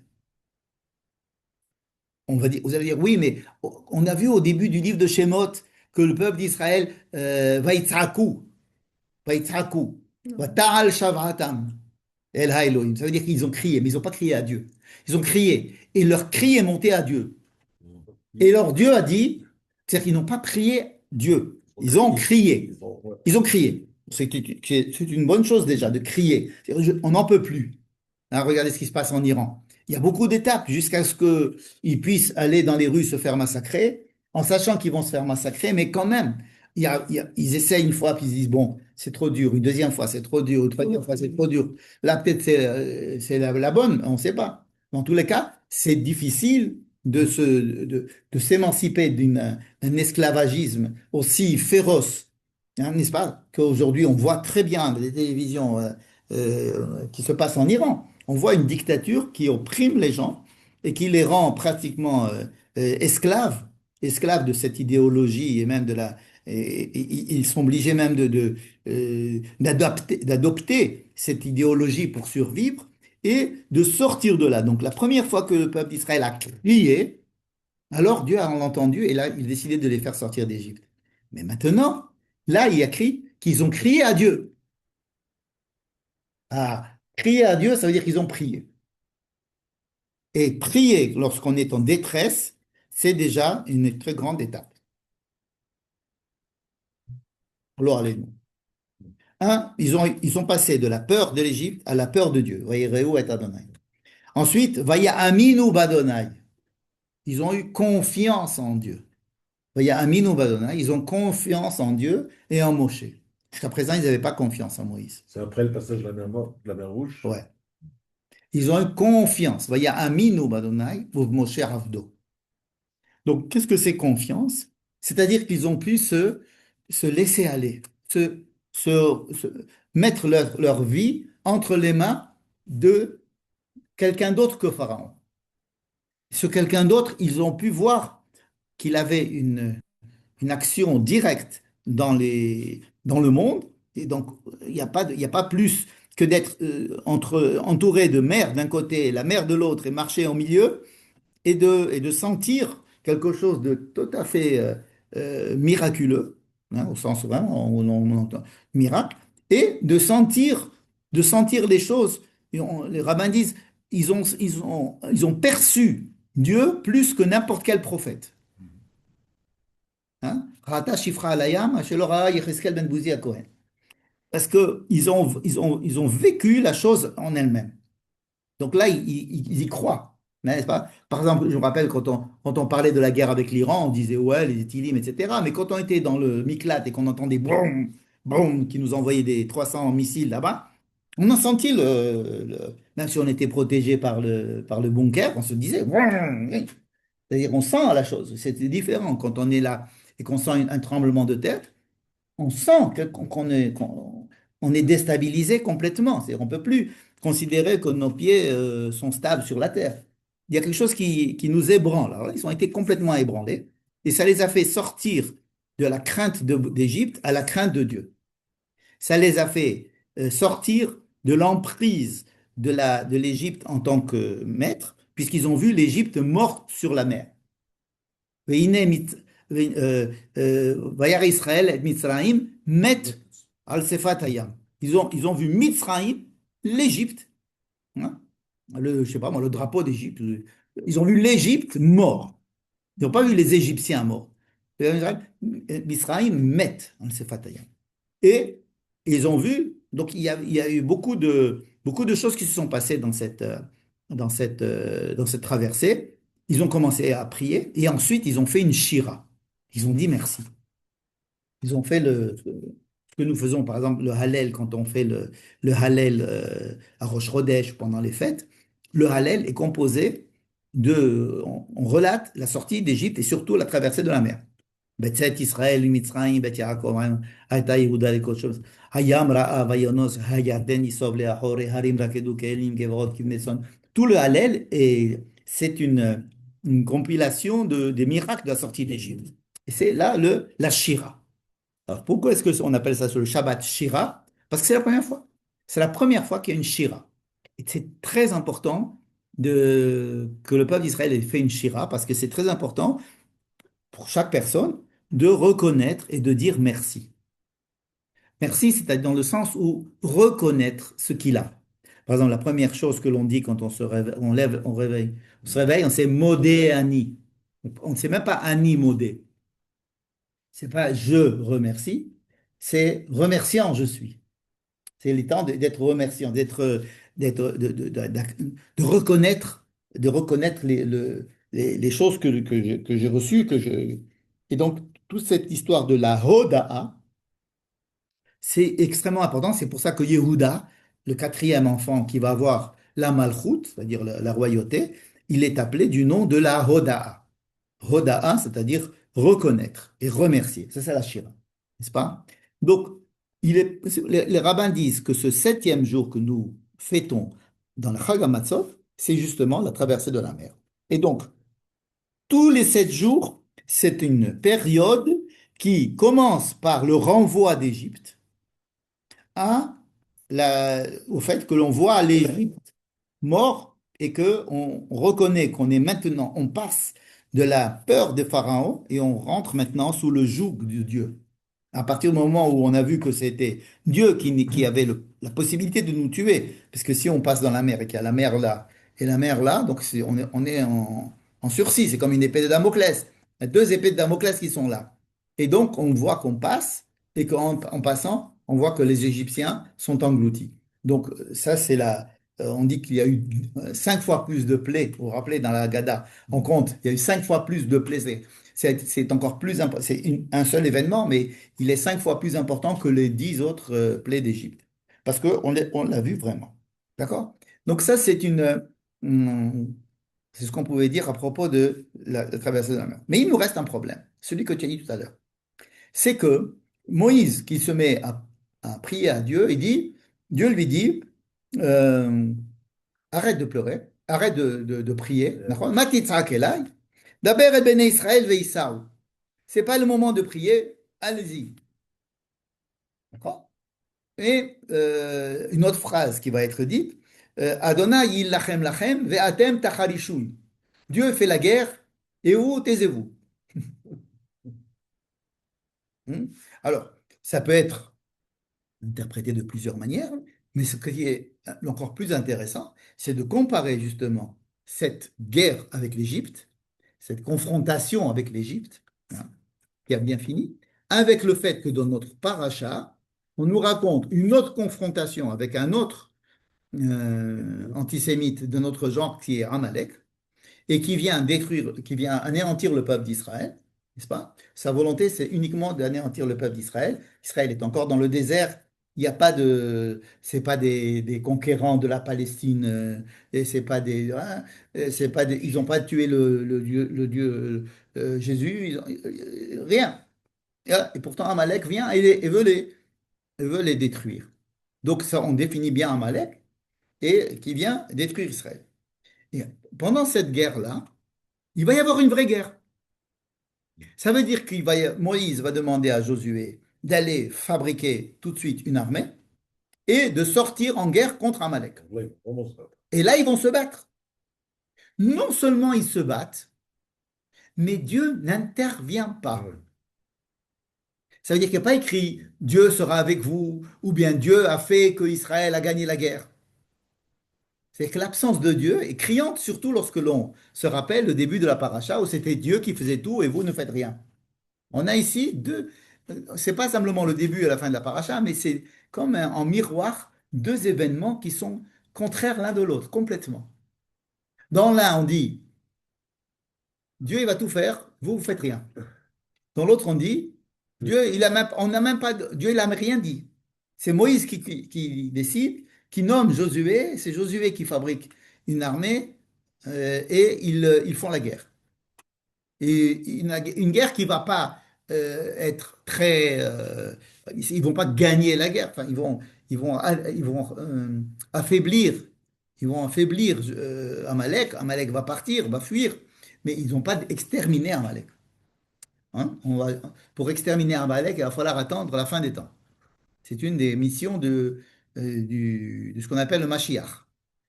Vous allez dire, oui, mais on a vu au début du livre de Shemot que le peuple d'Israël va yitzhaku, va ta'al shavratam, el ha-Elohim. Ça veut dire qu'ils ont crié, mais ils n'ont pas crié à Dieu. Ils ont crié, et leur cri est monté à Dieu. Et leur Dieu a dit, c'est-à-dire qu'ils n'ont pas prié Dieu. Ils ont crié. Ouais. Ils ont crié. C'est une bonne chose déjà de crier. On n'en peut plus. Hein, regardez ce qui se passe en Iran. Il y a beaucoup d'étapes jusqu'à ce qu'ils puissent aller dans les rues se faire massacrer, en sachant qu'ils vont se faire massacrer, mais quand même, ils essayent une fois, puis ils disent, bon, c'est trop dur, une deuxième fois, c'est trop dur, une troisième fois, c'est trop dur. Là, peut-être c'est la bonne, on ne sait pas. Dans tous les cas, c'est difficile de s'émanciper d'un esclavagisme aussi féroce, hein, n'est-ce pas? Qu'aujourd'hui, on voit très bien dans les télévisions qui se passent en Iran. On voit une dictature qui opprime les gens et qui les rend pratiquement esclaves, esclaves de cette idéologie et même de la. Ils sont obligés même d'adopter cette idéologie pour survivre et de sortir de là. Donc la première fois que le peuple d'Israël a crié, alors Dieu a entendu et là il a décidé de les faire sortir d'Égypte. Mais maintenant, là il y a écrit qu'ils ont crié à Dieu. Ah, crier à Dieu, ça veut dire qu'ils ont prié. Et prier lorsqu'on est en détresse, c'est déjà une très grande étape. Alors, allez, un, ils sont passés de la peur de l'Égypte à la peur de Dieu. Vayireu et Adonai. Ensuite, Vaya Aminu Badonai. Ils ont eu confiance en Dieu. Vaya Aminu Badonai. Ils ont confiance en Dieu et en Moshe. Jusqu'à présent, ils n'avaient pas confiance en Moïse. C'est après le passage de la mer Rouge. Ouais. Ils ont eu confiance. Vaya Aminu Badonai, Moshe Ravdo. Donc, qu'est-ce que c'est confiance? C'est-à-dire qu'ils ont pu se laisser aller, se mettre leur vie entre les mains de quelqu'un d'autre que Pharaon. Ce quelqu'un d'autre, ils ont pu voir qu'il avait une action directe dans le monde. Et donc, il y a pas plus que d'être entouré de mer d'un côté et la mer de l'autre et marcher au milieu et de sentir quelque chose de tout à fait miraculeux, hein, au sens vraiment, on entend miracle, et de sentir les choses. Les rabbins disent, ils ont perçu Dieu plus que n'importe quel prophète. Hein? Rata Shifra Alayam, Ashelora Yecheskel Ben Bouzi à Cohen. Parce ils ont vécu la chose en elle-même. Donc là, ils y croient, n'est-ce pas? Par exemple, je me rappelle quand on parlait de la guerre avec l'Iran, on disait ouais, les Tilim, etc. Mais quand on était dans le Miklat et qu'on entendait boum, boum, qui nous envoyait des 300 missiles là-bas, on a senti même si on était protégé par le bunker, on se disait boum. C'est-à-dire, on sent la chose. C'était différent quand on est là et qu'on sent un tremblement de terre. On sent qu'on est déstabilisé complètement. C'est-à-dire, on ne peut plus considérer que nos pieds sont stables sur la terre. Il y a quelque chose qui nous ébranle. Alors, ils ont été complètement ébranlés et ça les a fait sortir de la crainte d'Égypte à la crainte de Dieu. Ça les a fait sortir de l'emprise de l'Égypte en tant que maître, puisqu'ils ont vu l'Égypte morte sur la mer. והנה וירא ישראל את מצרים מת על שפת הים. Ils ont vu Mitzraïm, l'Égypte, hein, je sais pas moi, le drapeau d'Égypte. Ils ont vu l'Égypte mort. Ils n'ont pas vu les Égyptiens morts. Mitzraïm met al sefat hayam. Et ils ont vu, donc il y a eu beaucoup de choses qui se sont passées dans cette traversée. Ils ont commencé à prier et ensuite ils ont fait une shira. Ils ont dit merci. Ils ont fait ce que nous faisons, par exemple, le Hallel, quand on fait le Hallel à Rosh Chodesh pendant les fêtes. Le Hallel est composé on relate la sortie d'Égypte et surtout la traversée de la mer. בצאת ישראל ממצרים, בית יעקב, הייתה יהודה לקודשו, הים ראה וינוס, הירדן יסוב לאחור, הרים רקדו כאלים, גבעות כבני צאן. Tout le Hallel, c'est une compilation des miracles de la sortie d'Égypte. Et c'est là la Shira. Alors pourquoi est-ce qu'on appelle ça sur le Shabbat Shira? Parce que c'est la première fois. C'est la première fois qu'il y a une Shira. Et c'est très important que le peuple d'Israël ait fait une Shira, parce que c'est très important pour chaque personne de reconnaître et de dire merci. Merci, c'est dans le sens où reconnaître ce qu'il a. Par exemple, la première chose que l'on dit quand on se réveille, on se réveille, on sait modé ani. On ne sait même pas ani modé. C'est pas je remercie, c'est remerciant je suis. C'est le temps d'être remerciant, de reconnaître les choses que j'ai reçues, Et donc, toute cette histoire de la Hoda'a, c'est extrêmement important. C'est pour ça que Yehuda, le quatrième enfant qui va avoir la Malchut, c'est-à-dire la royauté, il est appelé du nom de la Hoda'a. Hoda'a, c'est-à-dire reconnaître et remercier. Ça, c'est la Shira, n'est-ce pas? Donc, les rabbins disent que ce septième jour que nous fêtons dans le Chag HaMatzot, c'est justement la traversée de la mer. Et donc, tous les 7 jours, c'est une période qui commence par le renvoi d'Égypte au fait que l'on voit l'Égypte mort et que on reconnaît qu'on est maintenant, on passe de la peur des pharaons et on rentre maintenant sous le joug de Dieu. À partir du moment où on a vu que c'était Dieu qui avait la possibilité de nous tuer, parce que si on passe dans la mer et qu'il y a la mer là et la mer là, donc on est en sursis, c'est comme une épée de Damoclès. Il y a deux épées de Damoclès qui sont là. Et donc on voit qu'on passe et qu'en passant, on voit que les Égyptiens sont engloutis. Donc ça c'est on dit qu'il y a eu 5 fois plus de plaies, vous vous rappelez, dans la Haggadah, on compte, il y a eu 5 fois plus de plaies. C'est encore plus important, c'est un seul événement, mais il est 5 fois plus important que les 10 autres plaies d'Égypte. Parce qu'on l'a vu vraiment. D'accord? Donc ça, c'est ce qu'on pouvait dire à propos de la traversée de la mer. Mais il nous reste un problème, celui que tu as dit tout à l'heure. C'est que Moïse, qui se met à prier à Dieu, Dieu lui dit, euh, arrête de pleurer, arrête de prier. D'accord? Ma titzrak elai, daber et bnei Israël ve'issaou. C'est pas le moment de prier, allez-y. D'accord? Et une autre phrase qui va être dite, Adonai yillachem lachem ve'atem tacharishuy. Dieu fait la guerre et vous, taisez-vous. Hmm. Alors, ça peut être interprété de plusieurs manières, mais ce qui est encore plus intéressant, c'est de comparer justement cette guerre avec l'Égypte, cette confrontation avec l'Égypte, hein, qui a bien fini, avec le fait que dans notre paracha, on nous raconte une autre confrontation avec un autre antisémite de notre genre qui est Amalek, et qui vient détruire, qui vient anéantir le peuple d'Israël, n'est-ce pas? Sa volonté, c'est uniquement d'anéantir le peuple d'Israël. Israël est encore dans le désert. Il n'y a pas c'est pas des conquérants de la Palestine, et c'est pas hein, ils n'ont pas tué le Dieu Jésus, rien. Et pourtant, Amalek vient et veut les détruire. Donc, ça, on définit bien Amalek et qui vient détruire Israël. Et pendant cette guerre-là, il va y avoir une vraie guerre. Ça veut dire Moïse va demander à Josué d'aller fabriquer tout de suite une armée et de sortir en guerre contre Amalek. Oui, vraiment ça. Et là, ils vont se battre. Non seulement ils se battent, mais Dieu n'intervient pas. Ouais. Ça veut dire qu'il n'y a pas écrit Dieu sera avec vous ou bien Dieu a fait que Israël a gagné la guerre. C'est que l'absence de Dieu est criante, surtout lorsque l'on se rappelle le début de la paracha où c'était Dieu qui faisait tout et vous ne faites rien. On a ici c'est pas simplement le début et la fin de la paracha, mais c'est comme en miroir deux événements qui sont contraires l'un de l'autre, complètement. Dans l'un, on dit Dieu, il va tout faire, vous, vous faites rien. Dans l'autre, on dit Dieu, on n'a même pas, Dieu, il n'a rien dit. C'est Moïse qui décide, qui nomme Josué, c'est Josué qui fabrique une armée et ils font la guerre. Et une guerre qui ne va pas être très. Ils vont pas gagner la guerre. Enfin, ils vont affaiblir. Ils vont affaiblir Amalek. Amalek va partir, va fuir. Mais ils n'ont pas exterminé Amalek. Hein. Pour exterminer Amalek, il va falloir attendre la fin des temps. C'est une des missions de ce qu'on appelle le Mashiach,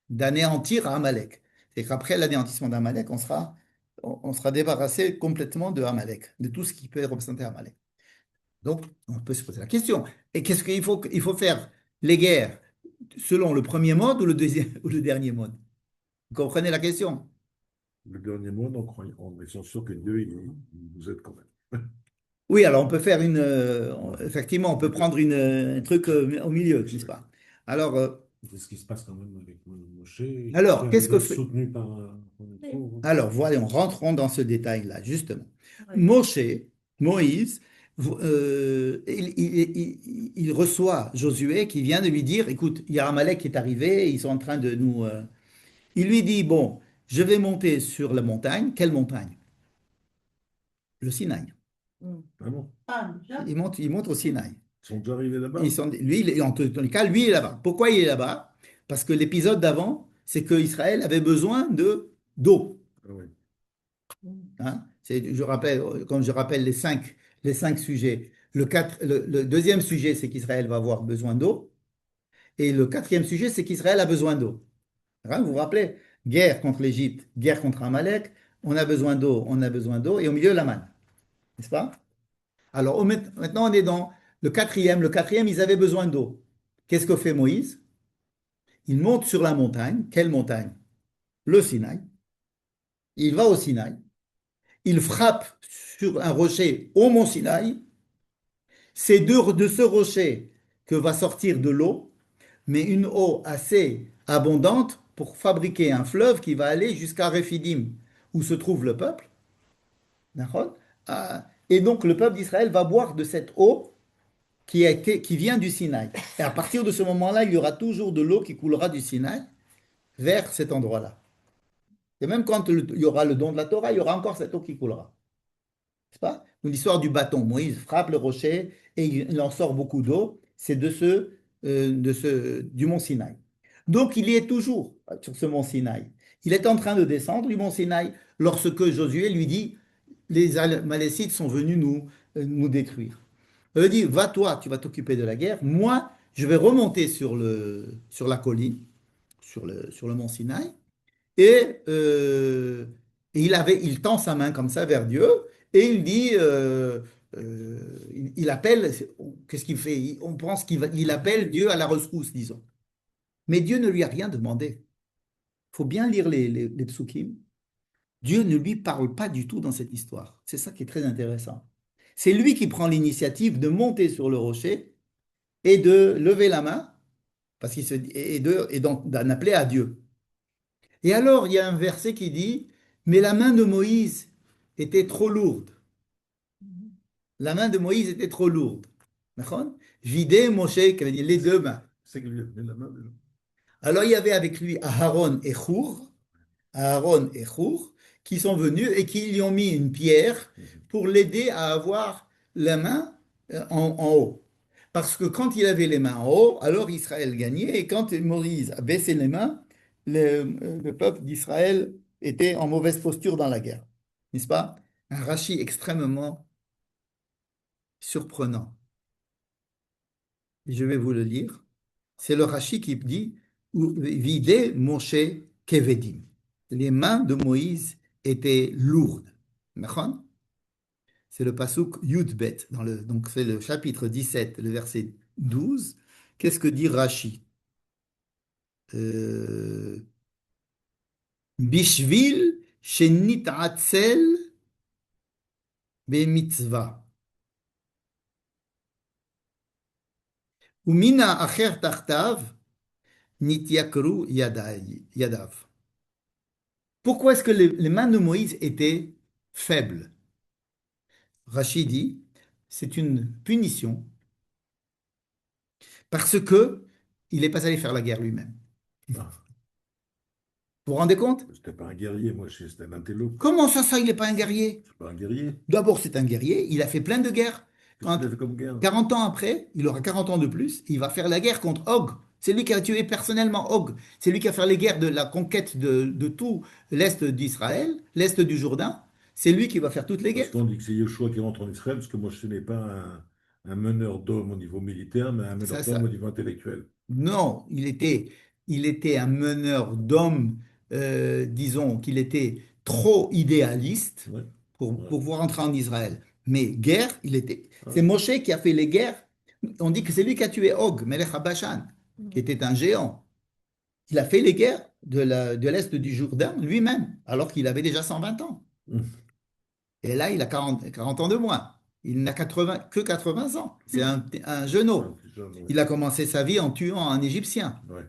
d'anéantir Amalek. C'est qu'après l'anéantissement d'Amalek, on sera débarrassé complètement de Amalek, de tout ce qui peut représenter Amalek. Donc, on peut se poser la question. Et qu'est-ce qu'il faut? Il faut faire les guerres selon le premier mode ou le deuxième ou le dernier mode? Vous comprenez la question? Le dernier mot, on est sûr que Dieu, il nous aide quand même. Oui, alors on peut faire effectivement, on peut prendre un truc au milieu, n'est-ce pas? Alors, C'est ce qui se passe quand même avec Moshe, qui alors, vient qu'est-ce que d'être fait? soutenu par un Oui, pauvre. Alors, voyons, rentrons dans ce détail-là, justement. oui. Moshe, Moïse, il reçoit Josué qui vient de lui dire, écoute, il y a Amalek qui est arrivé, ils sont en train de nous... Il lui dit, bon, je vais monter sur la montagne. Quelle montagne? Le Sinaï. Mm. Ah bon? Ah, déjà? Il monte au Sinaï. Ils sont déjà arrivés là-bas? Lui, en tous les cas, lui, il est là-bas. Pourquoi il est là-bas? Parce que l'épisode d'avant, c'est que Israël avait besoin d'eau. Ah oui. Mm. Hein. Comme je rappelle les cinq sujets. Le deuxième sujet, c'est qu'Israël va avoir besoin d'eau. Et le quatrième sujet, c'est qu'Israël a besoin d'eau. Hein, vous vous rappelez? Guerre contre l'Égypte, guerre contre Amalek. On a besoin d'eau, on a besoin d'eau. Et au milieu, la manne. N'est-ce pas? Alors maintenant, on est dans le quatrième. Le quatrième, ils avaient besoin d'eau. Qu'est-ce que fait Moïse? Il monte sur la montagne. Quelle montagne? Le Sinaï. Il va au Sinaï. Il frappe sur un rocher au mont Sinaï. C'est de ce rocher que va sortir de l'eau, mais une eau assez abondante pour fabriquer un fleuve qui va aller jusqu'à Rephidim, où se trouve le peuple. D'accord. Et donc le peuple d'Israël va boire de cette eau qui vient du Sinaï. Et à partir de ce moment-là, il y aura toujours de l'eau qui coulera du Sinaï vers cet endroit-là. Et même quand il y aura le don de la Torah, il y aura encore cette eau qui coulera. N'est-ce pas? Donc, l'histoire du bâton. Moïse frappe le rocher et il en sort beaucoup d'eau. C'est du mont Sinaï. Donc, il y est toujours sur ce mont Sinaï. Il est en train de descendre du mont Sinaï lorsque Josué lui dit, les Amalécites sont venus nous détruire. Il lui dit, va toi, tu vas t'occuper de la guerre. Moi, je vais remonter sur la colline, sur le mont Sinaï. Et, il tend sa main comme ça vers Dieu et il dit, il appelle, qu'est-ce qu'il fait? On pense il appelle Dieu à la rescousse, disons. Mais Dieu ne lui a rien demandé. Il faut bien lire les psukim. Dieu ne lui parle pas du tout dans cette histoire. C'est ça qui est très intéressant. C'est lui qui prend l'initiative de monter sur le rocher et de lever la main parce qu'il se, et donc d'en appeler à Dieu. Et alors, il y a un verset qui dit, mais la main de Moïse était trop lourde. La main de Moïse était trop lourde. D'accord? Vider Moshe, qui veut dire les deux mains. C'est que lui a donné la main déjà. Alors, il y avait avec lui Aaron et Hur, qui sont venus et qui lui ont mis une pierre pour l'aider à avoir la main en haut. Parce que quand il avait les mains en haut, alors Israël gagnait, et quand Moïse a baissé les mains, le peuple d'Israël était en mauvaise posture dans la guerre. N'est-ce pas? Un Rachi extrêmement surprenant. Je vais vous le lire. C'est le Rachi qui dit Vide Moshe Kevedim. Les mains de Moïse étaient lourdes. D'accord. C'est le pasuk Yudbet, donc c'est le chapitre 17, le verset 12. Qu'est-ce que dit Rashi? Bishvil shenit'atzel bemitzvah. Umina acher tartav nityakru yadav. Pourquoi est-ce que les mains de Moïse étaient faibles? Rashi dit, c'est une punition parce que il n'est pas allé faire la guerre lui-même. Ah, Vous vous rendez compte? c'était pas un guerrier, moi, c'était un intello. Comment ça, il n'est pas un guerrier? C'est pas un guerrier. D'abord, c'est un guerrier, il a fait plein de guerres. Qu'est-ce qu'il a fait comme guerre? 40 ans après, il aura 40 ans de plus, il va faire la guerre contre Og. C'est lui qui a tué personnellement Og. C'est lui qui a fait les guerres de la conquête de tout l'Est d'Israël, l'Est du Jourdain. C'est lui qui va faire toutes les Parce guerres. qu'on dit que c'est Yeshua qui rentre en Israël, parce que moi, ce n'est pas un meneur d'hommes au niveau militaire, mais un meneur Ça, d'hommes ça. au niveau intellectuel. Non, il était un meneur d'hommes, disons qu'il était trop idéaliste Ouais. pour Ouais. pouvoir entrer en Israël. Mais guerre, c'est Ouais. Moshe qui a fait les guerres. On dit que c'est lui qui a tué Og, Melech HaBashan, qui était un géant. Il a fait les guerres de l'Est du Jourdain lui-même, alors qu'il avait déjà 120 ans. Hum. Et là, il a 40 ans de moins. Il n'a que 80 ans. C'est un genou. Il a commencé sa vie en tuant un Égyptien, Ouais.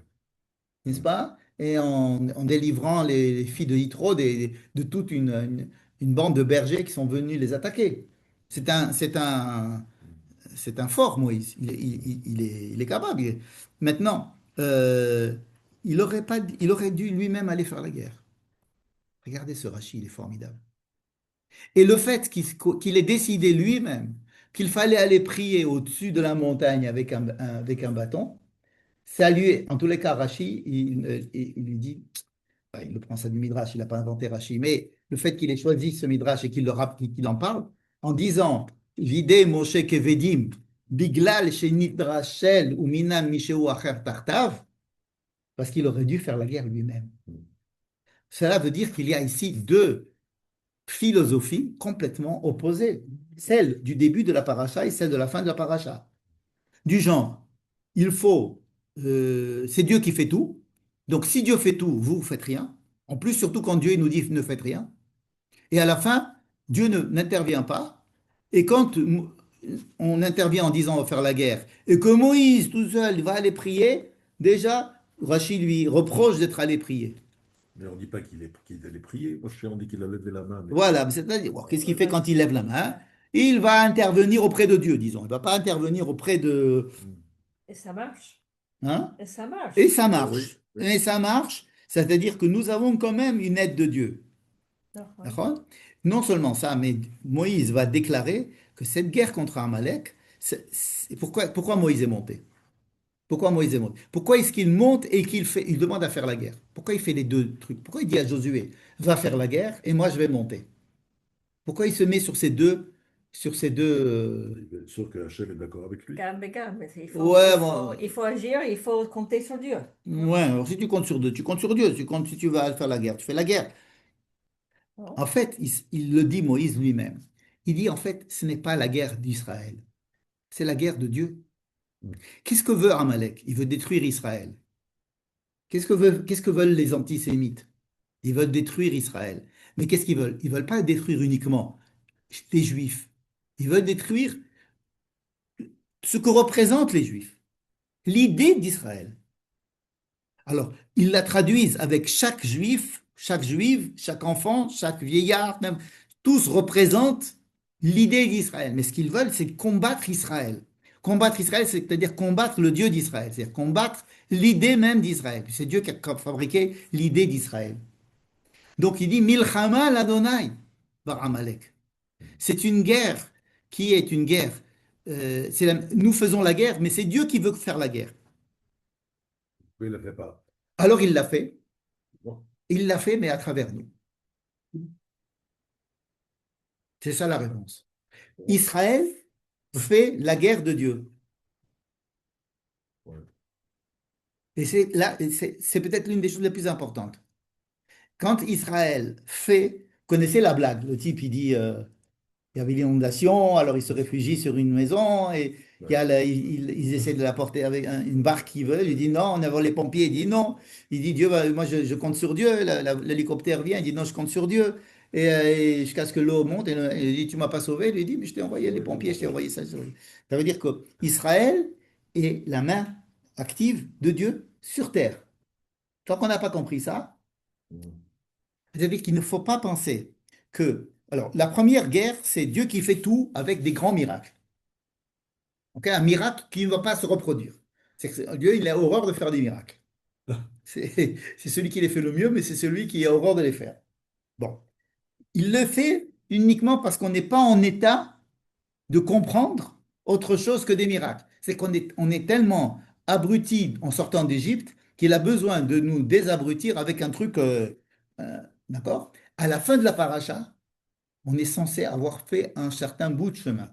n'est-ce pas? Et en délivrant les filles de Yitro de toute une bande de bergers qui sont venus les attaquer. C'est un fort, Moïse. Il est capable. Maintenant, il aurait dû lui-même aller faire la guerre. Regardez ce Rachid, il est formidable. Et le fait qu'il ait décidé lui-même qu'il fallait aller prier au-dessus de la montagne avec un bâton, ça lui, en tous les cas, Rachid, il lui dit, enfin, il le prend ça du Midrash, il n'a pas inventé Rachid, mais le fait qu'il ait choisi ce Midrash et qu'il en parle, en disant, Vide Moshe Kevedim, Biglal Shenidrashel ou Minam Misheu Acher Tartav, parce qu'il aurait dû faire la guerre lui-même. Cela veut dire qu'il y a ici deux philosophies complètement opposées, celle du début de la paracha et celle de la fin de la paracha. Du genre, c'est Dieu qui fait tout, donc si Dieu fait tout, vous ne faites rien. En plus, surtout quand Dieu nous dit ne faites rien. Et à la fin, Dieu n'intervient pas. Et quand on intervient en disant on va faire la guerre, et que Moïse tout seul va aller prier, déjà, Rachid lui reproche d'être allé prier. Mais on ne dit pas qu'il allait prier. Moi, on dit qu'il a levé la main. Mais... Voilà, c'est-à-dire, bon, qu'est-ce qu'il fait quand il lève la main? Il va intervenir auprès de Dieu, disons. Il ne va pas intervenir auprès de... Et ça marche. Hein? Et ça marche. Et ça Oui, marche. oui. Et ça marche, c'est-à-dire que nous avons quand même une aide de Dieu. D'accord. D'accord? Non seulement ça, mais Moïse va déclarer que cette guerre contre Amalek, pourquoi Moïse est monté? Pourquoi Moïse est monté? Pourquoi est-ce qu'il monte et il demande à faire la guerre? Pourquoi il fait les deux trucs? Pourquoi il dit à Josué, va faire la guerre et moi je vais monter? Pourquoi il se met sur ces deux, Il veut être sûr que Hachem est d'accord avec lui. Calme, mais ouais, bon, il faut agir, il faut compter sur Dieu. ouais, alors si tu comptes sur Dieu, tu comptes sur Dieu. Si tu vas faire la guerre, tu fais la guerre. Bon. En fait, il le dit Moïse lui-même. Il dit en fait, ce n'est pas la guerre d'Israël, c'est la guerre de Dieu. Qu'est-ce que veut Amalek? Il veut détruire Israël. Qu'est-ce que veulent les antisémites? Ils veulent détruire Israël. Mais qu'est-ce qu'ils veulent? Ils ne veulent pas détruire uniquement les Juifs. Ils veulent détruire ce que représentent les Juifs, l'idée d'Israël. Alors, ils la traduisent avec chaque Juif, chaque Juive, chaque enfant, chaque vieillard, même, tous représentent l'idée d'Israël. Mais ce qu'ils veulent, c'est combattre Israël. Combattre Israël, c'est-à-dire combattre le Dieu d'Israël, c'est-à-dire combattre l'idée même d'Israël. C'est Dieu qui a fabriqué l'idée d'Israël. Donc il dit Milchama l'Adonai par Amalek. C'est une guerre qui est une guerre. Nous faisons la guerre, mais c'est Dieu qui veut faire la guerre. Oui, il ne le fait pas. Alors il l'a fait. Bon. Il l'a fait, mais à travers nous. C'est ça la réponse. Israël fait la guerre de Dieu. Ouais. Et c'est peut-être l'une des choses les plus importantes. Quand Israël connaissez la blague, le type il dit, il y avait l'inondation, alors ils se réfugient sur une maison et il y a ils essaient de la porter avec une barque qu'ils veulent. Il dit non, on a les pompiers. Il dit non. Il dit Dieu, moi je compte sur Dieu. L'hélicoptère vient. Il dit non, je compte sur Dieu. Et jusqu'à ce que l'eau monte. Et il dit tu m'as pas sauvé. Il lui dit mais je t'ai envoyé les pompiers, je t'ai envoyé ça. Ça veut dire que Israël est la main active de Dieu sur terre. Tant qu'on n'a pas compris ça, c'est-à-dire qu'il ne faut pas penser que. Alors, la première guerre, c'est Dieu qui fait tout avec des grands miracles. Okay, un miracle qui ne va pas se reproduire. Dieu, il a horreur de faire des miracles. C'est celui qui les fait le mieux, mais c'est celui qui a horreur de les faire. Bon. Il le fait uniquement parce qu'on n'est pas en état de comprendre autre chose que des miracles. C'est on est tellement abruti en sortant d'Égypte qu'il a besoin de nous désabrutir avec un truc. D'accord? À la fin de la paracha, on est censé avoir fait un certain bout de chemin.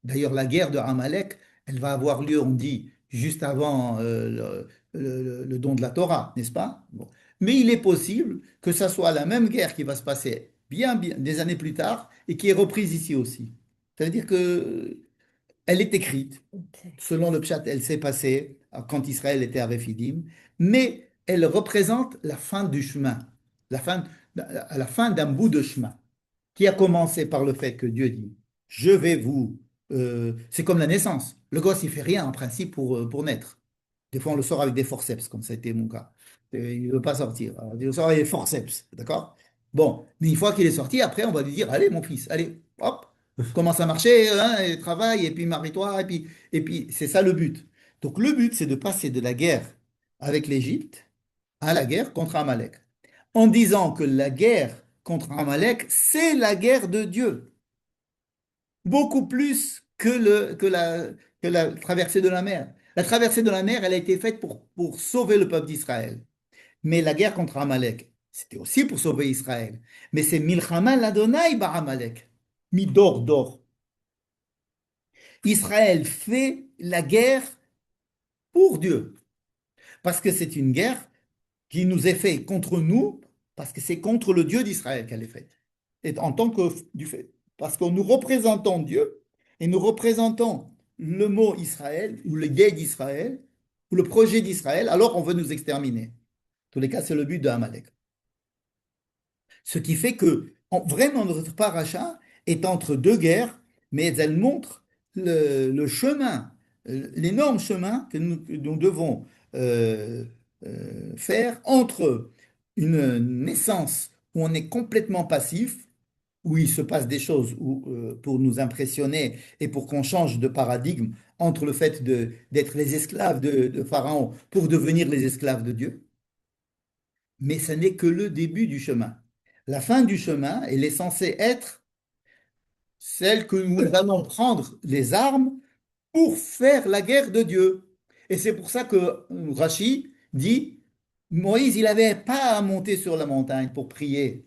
D'ailleurs, la guerre de Amalek, elle va avoir lieu, on dit, juste avant le don de la Torah, n'est-ce pas? Bon. Mais il est possible que ça soit la même guerre qui va se passer bien des années plus tard et qui est reprise ici aussi. C'est-à-dire que elle est écrite, Ok. selon le pshat, elle s'est passée quand Israël était à Rephidim, mais elle représente la fin du chemin, la fin, à la fin d'un bout de chemin, qui a commencé par le fait que Dieu dit je vais vous... c'est comme la naissance. Le gosse, il fait rien en principe pour naître. Des fois, on le sort avec des forceps, comme ça a été mon cas. Il ne veut pas sortir. Alors, il le sort avec des forceps, d'accord? Bon, mais une fois qu'il est sorti, après, on va lui dire, allez, mon fils, allez, hop, commence à marcher, hein, et travaille, et puis marie-toi, et puis c'est ça le but. Donc, le but, c'est de passer de la guerre avec l'Égypte à la guerre contre Amalek, en disant que la guerre contre Amalek, c'est la guerre de Dieu, beaucoup plus que la traversée de la mer. La traversée de la mer, elle a été faite pour sauver le peuple d'Israël. Mais la guerre contre Amalek, c'était aussi pour sauver Israël. Mais c'est Milchama l'Adonai Ba'amalek. Midor, dor. Israël fait la guerre pour Dieu. Parce que c'est une guerre qui nous est faite contre nous, parce que c'est contre le Dieu d'Israël qu'elle est faite. Et en tant que du fait, parce que nous représentons Dieu et nous représentons le mot Israël ou le guet d'Israël ou le projet d'Israël, alors on veut nous exterminer. En tous les cas, c'est le but de Amalek. Ce qui fait que vraiment notre paracha est entre deux guerres, mais elle montre le chemin, l'énorme chemin que nous devons euh, faire entre une naissance où on est complètement passif, où il se passe des choses pour nous impressionner et pour qu'on change de paradigme entre le fait d'être les esclaves de Pharaon pour devenir les esclaves de Dieu, mais ce n'est que le début du chemin. La fin du chemin, elle est censée être celle que nous allons prendre les armes pour faire la guerre de Dieu. Et c'est pour ça que Rachi dit, Moïse, il n'avait pas à monter sur la montagne pour prier.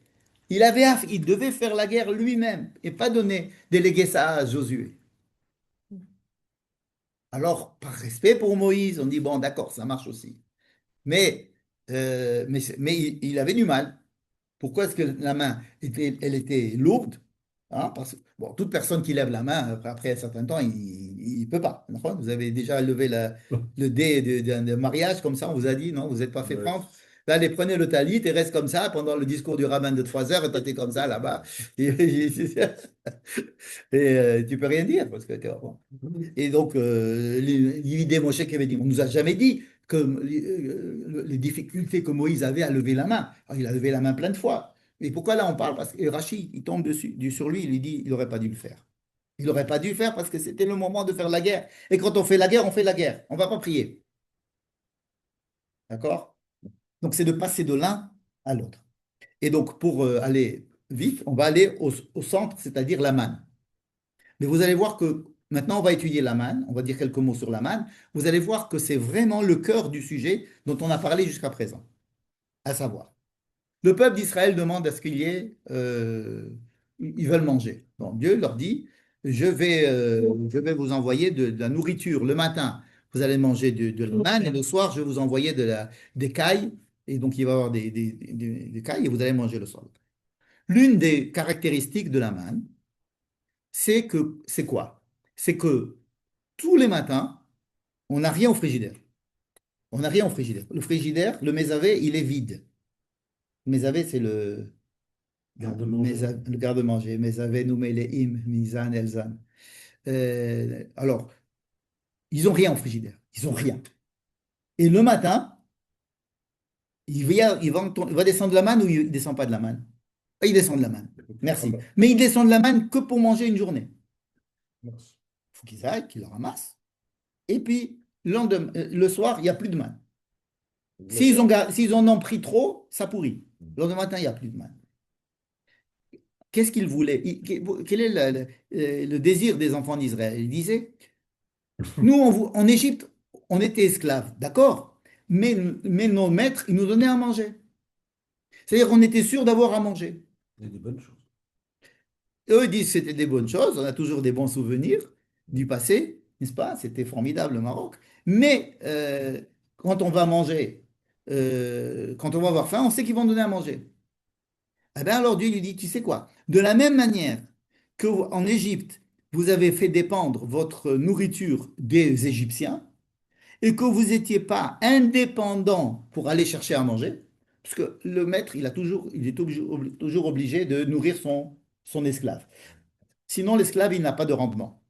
Il devait faire la guerre lui-même et pas déléguer ça à Josué. Alors, par respect pour Moïse, on dit, bon, d'accord, ça marche aussi. Mais il avait du mal. Pourquoi est-ce que la main elle était lourde? Hein, parce que bon, toute personne qui lève la main, après un certain temps, il ne peut pas. D'accord. Vous avez déjà levé le dé de mariage, comme ça, on vous a dit, non, vous n'êtes pas fait Ouais. prendre. Là, allez, prenez le talit et reste comme ça pendant le discours du rabbin de 3 heures, et toi, t'es comme ça là-bas. Et tu peux rien dire. Parce que, bon. Et donc, l'idée Moshe qui avait dit, on nous a jamais dit que les difficultés que Moïse avait à lever la main. Alors, il a levé la main plein de fois. Et pourquoi là on parle? Parce que Rachid, il tombe sur lui, il lui dit, il n'aurait pas dû le faire. Il n'aurait pas dû le faire parce que c'était le moment de faire la guerre. Et quand on fait la guerre, on fait la guerre. On ne va pas prier. D'accord? Donc, c'est de passer de l'un à l'autre. Et donc, pour aller vite, on va aller au centre, c'est-à-dire la manne. Mais vous allez voir que maintenant, on va étudier la manne, on va dire quelques mots sur la manne. Vous allez voir que c'est vraiment le cœur du sujet dont on a parlé jusqu'à présent, à savoir. Le peuple d'Israël demande à ce qu'il y ait, ils veulent manger. Bon, Dieu leur dit, je vais vous envoyer de la nourriture le matin. Vous allez manger de la manne et le soir, je vais vous envoyer des cailles. Et donc, il va y avoir des cailles et vous allez manger le soir. L'une des caractéristiques de la manne, c'est quoi? C'est que tous les matins, on n'a rien au frigidaire. On n'a rien au frigidaire. Le frigidaire, le mésavé, il est vide. Le mésavé, c'est Garde-manger. le garde-manger. Mésavé, Nouméléim, Mizan, Elzan. Alors, ils n'ont rien au frigidaire. Ils n'ont rien. Et le matin, il va descendre de la manne ou il ne descend pas de la manne? Ah, il descend de la manne. Merci. Mais il descend de la manne que pour manger une journée. Il faut qu'ils aillent, qu'ils le ramassent. Et puis, le soir, il n'y a plus de manne. S'ils en ont pris trop, ça pourrit. Le lendemain matin, il n'y a plus de manne. Qu'est-ce qu'ils voulaient? Quel est le désir des enfants d'Israël? Ils disaient, nous, en Égypte, on était esclaves, d'accord, mais nos maîtres, ils nous donnaient à manger. C'est-à-dire qu'on était sûr d'avoir à manger. Et des bonnes choses. Eux ils disent que c'était des bonnes choses, on a toujours des bons souvenirs du passé, n'est-ce pas? C'était formidable le Maroc. Mais quand on va manger, quand on va avoir faim, on sait qu'ils vont donner à manger. Eh bien alors Dieu lui dit, tu sais quoi? De la même manière qu'en Égypte, vous avez fait dépendre votre nourriture des Égyptiens et que vous n'étiez pas indépendant pour aller chercher à manger, parce que le maître, il est toujours obligé de nourrir son esclave. Sinon, l'esclave, il n'a pas de rendement,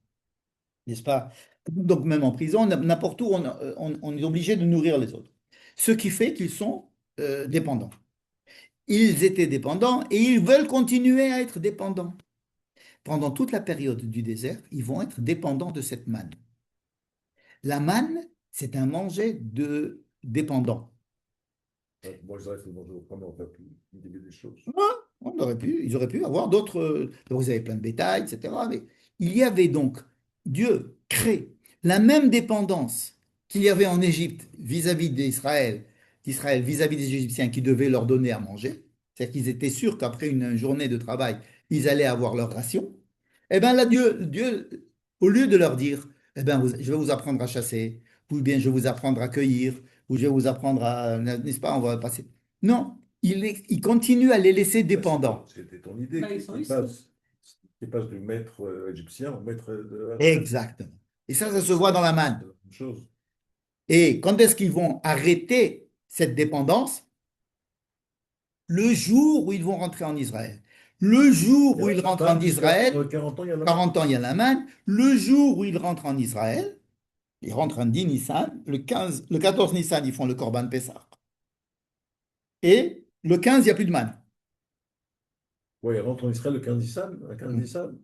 n'est-ce pas? Donc, même en prison, n'importe où, on est obligé de nourrir les autres. Ce qui fait qu'ils sont dépendants. Ils étaient dépendants et ils veulent continuer à être dépendants. Pendant toute la période du désert, ils vont être dépendants de cette manne. La manne, c'est un manger de dépendants. Moi, je dirais qu'il faut manger autrement, on va plus idée des choses. Ils auraient pu avoir d'autres. Vous avez plein de bétail, etc. Mais il y avait donc, Dieu crée la même dépendance qu'il y avait en Égypte vis-à-vis d'Israël vis-à-vis des Égyptiens qui devaient leur donner à manger. C'est-à-dire qu'ils étaient sûrs qu'après une journée de travail, ils allaient avoir leur ration. Eh bien là, Dieu, au lieu de leur dire, eh ben, je vais vous apprendre à chasser, ou bien je vais vous apprendre à cueillir, ou je vais vous apprendre à, n'est-ce pas, on va passer. Non, il continue à les laisser dépendants. C'était ton idée, Bah, ils sont qui ici. passe du maître égyptien au maître de Exactement. Et ça se voit dans la manne. la même chose. Et quand est-ce qu'ils vont arrêter cette dépendance? Le jour où ils vont rentrer en Israël. Le jour où ils rentrent en Israël, 40 ans, il y en a 40 ans, il y a la manne. Le jour où ils rentrent en Israël, ils rentrent en 10 Nissan. Le 14 Nissan, ils font le Corban Pessah. Et le 15, il n'y a plus de manne. Oui, il rentre en Israël le 15 Nissan, le 15 Nissan.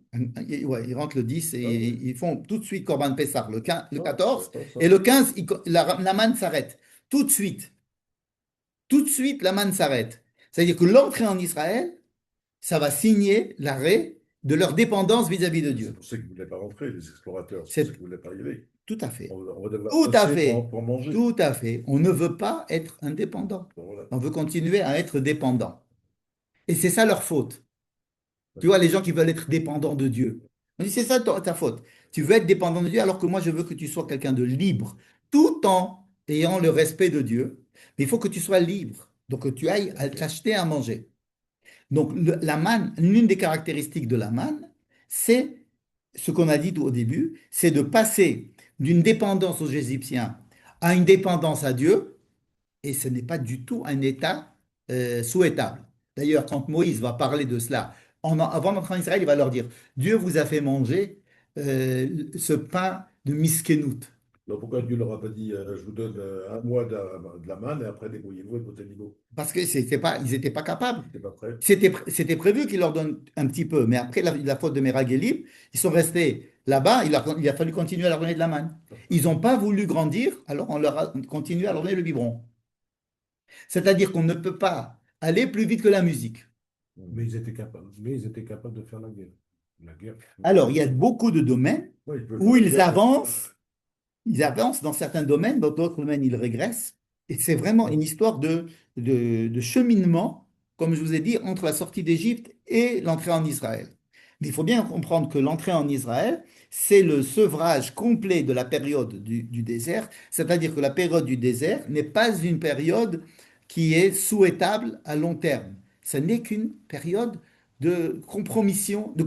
Ouais, ils rentrent le 10 et Ah oui. ils font tout de suite Corban Pessah, le Ah, 14. c'est pas ça. Et le 15, la manne s'arrête. Tout de suite. Tout de suite, la manne s'arrête. C'est-à-dire que l'entrée en Israël, ça va signer l'arrêt de leur dépendance vis-à-vis de C'est Dieu. pour ça qu'ils ne voulaient pas rentrer, les explorateurs. C'est pour ça C'est qu'ils ne voulaient pas y aller. tout à fait. On va devoir Tout à bosser fait. pour manger. Tout à fait. On ne veut pas être indépendant. Bon, voilà. On veut continuer à être dépendant. Et c'est ça leur faute. Tu vois, les gens qui veulent être dépendants de Dieu. On dit, c'est ça ta faute. Tu veux être dépendant de Dieu alors que moi, je veux que tu sois quelqu'un de libre, tout en ayant le respect de Dieu. Mais il faut que tu sois libre. Donc, que tu ailles à t'acheter à manger. Donc, la manne, l'une des caractéristiques de la manne, c'est ce qu'on a dit au début, c'est de passer d'une dépendance aux Égyptiens à une dépendance à Dieu, et ce n'est pas du tout un état souhaitable. D'ailleurs, quand Moïse va parler de cela, avant d'entrer en Israël, il va leur dire, Dieu vous a fait manger ce pain de miskenout. Alors pourquoi Dieu leur a pas dit je vous donne un mois de la manne et après débrouillez-vous de votre niveau? Parce qu'ils n'étaient pas capables. C'était pas prêt. C'était prévu qu'il leur donne un petit peu, mais après la faute de Méraguelim, ils sont restés là-bas, il a fallu continuer à leur donner de la manne. Ils n'ont pas voulu grandir, alors on leur a continué à leur donner le biberon. C'est-à-dire qu'on ne peut pas aller plus vite que la musique. Mais ils étaient capables de faire la guerre. La guerre. Alors, il y a beaucoup de domaines Ouais, ils peuvent où faire la guerre. ils avancent dans certains domaines, dans d'autres domaines, ils régressent. Et c'est vraiment une histoire de cheminement, comme je vous ai dit, entre la sortie d'Égypte et l'entrée en Israël. Mais il faut bien comprendre que l'entrée en Israël, c'est le sevrage complet de la période du désert, c'est-à-dire que la période du désert n'est pas une période qui est souhaitable à long terme. Ce n'est qu'une période de compromission, de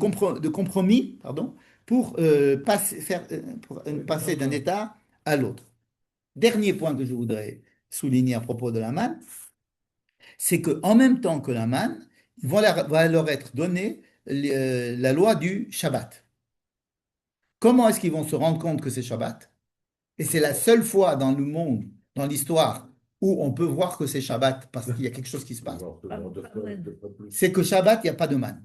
compromis, pardon, pour passer d'un état à l'autre. Dernier point que je voudrais souligner à propos de la manne, c'est qu'en même temps que la manne, va leur être donnée la loi du Shabbat. Comment est-ce qu'ils vont se rendre compte que c'est Shabbat? Et c'est la seule fois dans le monde, dans l'histoire, où on peut voir que c'est Shabbat parce qu'il y a quelque chose qui se passe. Deux fois plus. C'est que Shabbat, il n'y a pas de manne.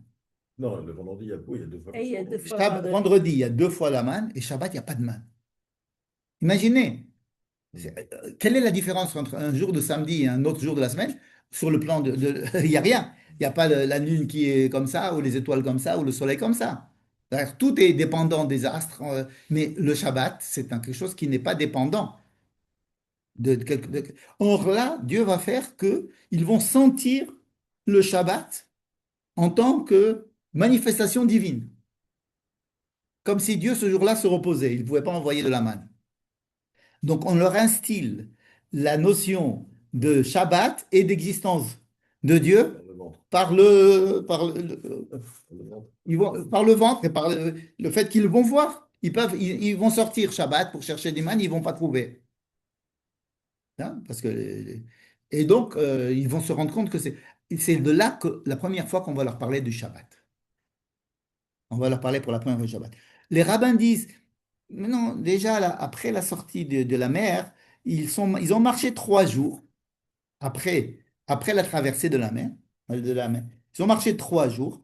Non, le vendredi, il y a deux fois Et il y a plus. deux fois Vendredi, il y a 2 fois la manne et Shabbat, il n'y a pas de manne. Imaginez, quelle est la différence entre un jour de samedi et un autre jour de la semaine? Sur le plan il n'y a rien. Il n'y a pas la lune qui est comme ça, ou les étoiles comme ça, ou le soleil comme ça. C'est-à-dire, tout est dépendant des astres, mais le Shabbat, c'est quelque chose qui n'est pas dépendant. Or là, Dieu va faire qu'ils vont sentir le Shabbat en tant que manifestation divine. Comme si Dieu, ce jour-là, se reposait. Il ne pouvait pas envoyer de la manne. Donc, on leur instille la notion de Shabbat et d'existence de Dieu Le ventre. par Le ventre. par le ventre et par le fait qu'ils vont voir. Ils vont sortir Shabbat pour chercher des mannes, ils ne vont pas trouver. Hein, et donc, ils vont se rendre compte que c'est de là que la première fois qu'on va leur parler du Shabbat. On va leur parler pour la première fois du Shabbat. Les rabbins disent, mais non, déjà, après la sortie de la mer, ils ont marché 3 jours après la traversée de la mer. Ils ont marché 3 jours,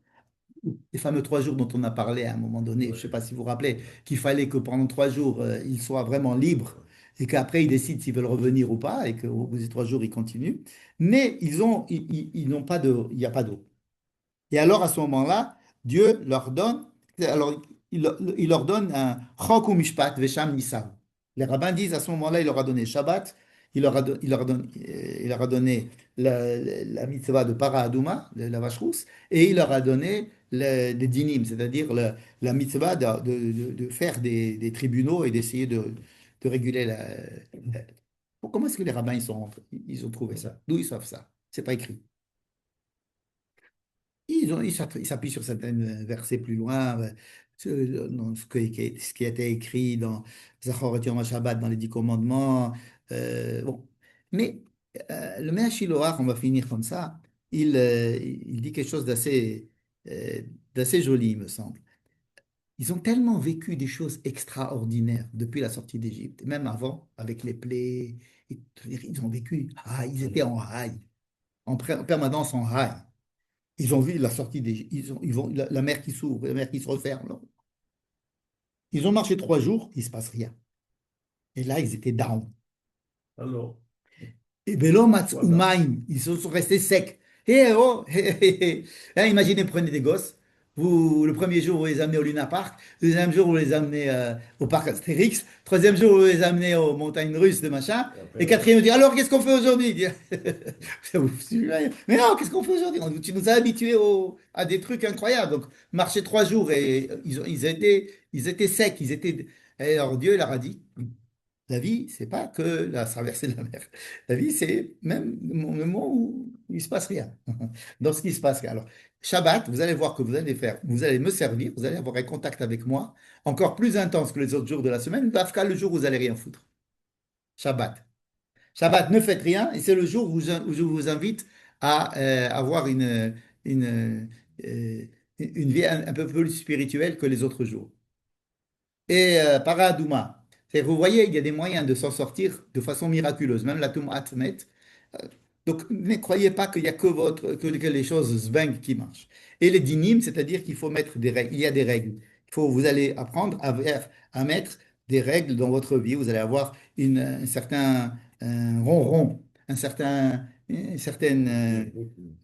les fameux 3 jours dont on a parlé à un moment donné. Je ne sais pas si vous vous rappelez qu'il fallait que pendant 3 jours, ils soient vraiment libres et qu'après, ils décident s'ils veulent revenir ou pas et qu'au bout des 3 jours, ils continuent. Mais ils n'ont pas de, il n'y a pas d'eau. Et alors, à ce moment-là, Dieu leur donne, alors, il leur donne un Chok u'Mishpat Vesham Nisav. Les rabbins disent à ce moment-là, il leur a donné Shabbat, il leur a donné la mitzvah de Para Aduma, la vache rousse, et il leur a donné des dinim, c'est-à-dire la mitzvah de faire des tribunaux et d'essayer de réguler Comment est-ce que les rabbins ils ont trouvé ça? D'où ils savent ça? C'est pas écrit. Ils s'appuient sur certains versets plus loin, dans ce qui a été écrit dans Zachor et Yom Shabbat, dans les 10 commandements. Bon. Mais le Mea Shiloach, on va finir comme ça, il dit quelque chose euh, d'assez joli, il me semble. Ils ont tellement vécu des choses extraordinaires depuis la sortie d'Égypte, même avant, avec les plaies. Ils ont vécu, ils étaient en high, en permanence en high. Ils ont vu la sortie des. Ils vont, la mer qui s'ouvre, la mer qui se referme. Non. Ils ont marché 3 jours, il ne se passe rien. Et là, ils étaient down. Alors, Et Belo Mats ou voilà. ils sont restés secs. Et oh, Hein, imaginez, prenez des gosses. Le premier jour, vous les amenez au Luna Park. Le deuxième jour, vous les amenez au parc Astérix. Troisième jour, vous les amenez aux montagnes russes, de machin. Et après, Et quatrième, vous dites, alors, qu'est-ce qu'on fait aujourd'hui? Il dit, ça vous suffit rien. Mais non, qu'est-ce qu'on fait aujourd'hui? Tu nous as habitués à des trucs incroyables. Donc, marcher 3 jours et ils étaient secs. Et alors, Dieu leur a dit, la vie, c'est pas que la traversée de la mer. La vie, c'est même le moment où il se passe rien. Dans ce qui se passe rien. Alors, Shabbat, vous allez voir que vous allez me servir, vous allez avoir un contact avec moi, encore plus intense que les autres jours de la semaine, Dafka, le jour où vous allez rien foutre. Shabbat. Shabbat, ne faites rien, et c'est le jour où je vous invite à avoir une, euh, une vie un peu plus spirituelle que les autres jours. Et Paradouma. C'est-à-dire, vous voyez, il y a des moyens de s'en sortir de façon miraculeuse, même la Tumat Met. Euh, Donc, ne croyez pas qu'il n'y a que les choses zbeng qui marchent. Et les dinim, c'est-à-dire qu'il faut mettre des règles. Il y a des règles. Vous allez apprendre à mettre des règles dans votre vie. Vous allez avoir un certain ronron, une certaine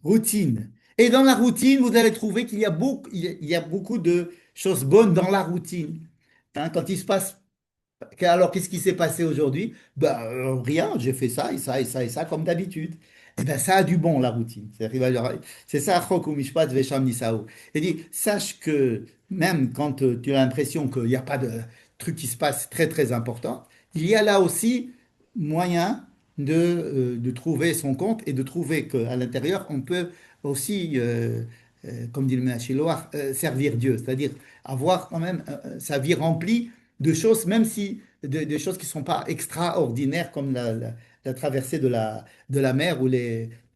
routine. Et dans la routine, vous allez trouver qu'il y a beaucoup de choses bonnes dans la routine. Hein, quand il se passe alors, qu'est-ce qui s'est passé aujourd'hui? Ben, rien, j'ai fait ça et ça et ça et ça comme d'habitude. Eh ben, ça a du bon, la routine. C'est ça, Chok u'Mishpat Vesham Nisao. Il dit, sache que même quand tu as l'impression qu'il n'y a pas de truc qui se passe très très important, il y a là aussi moyen de trouver son compte et de trouver qu'à l'intérieur, on peut aussi, comme dit le Méachiloach, servir Dieu, c'est-à-dire avoir quand même sa vie remplie de choses, même si des choses qui ne sont pas extraordinaires comme la traversée de la mer ou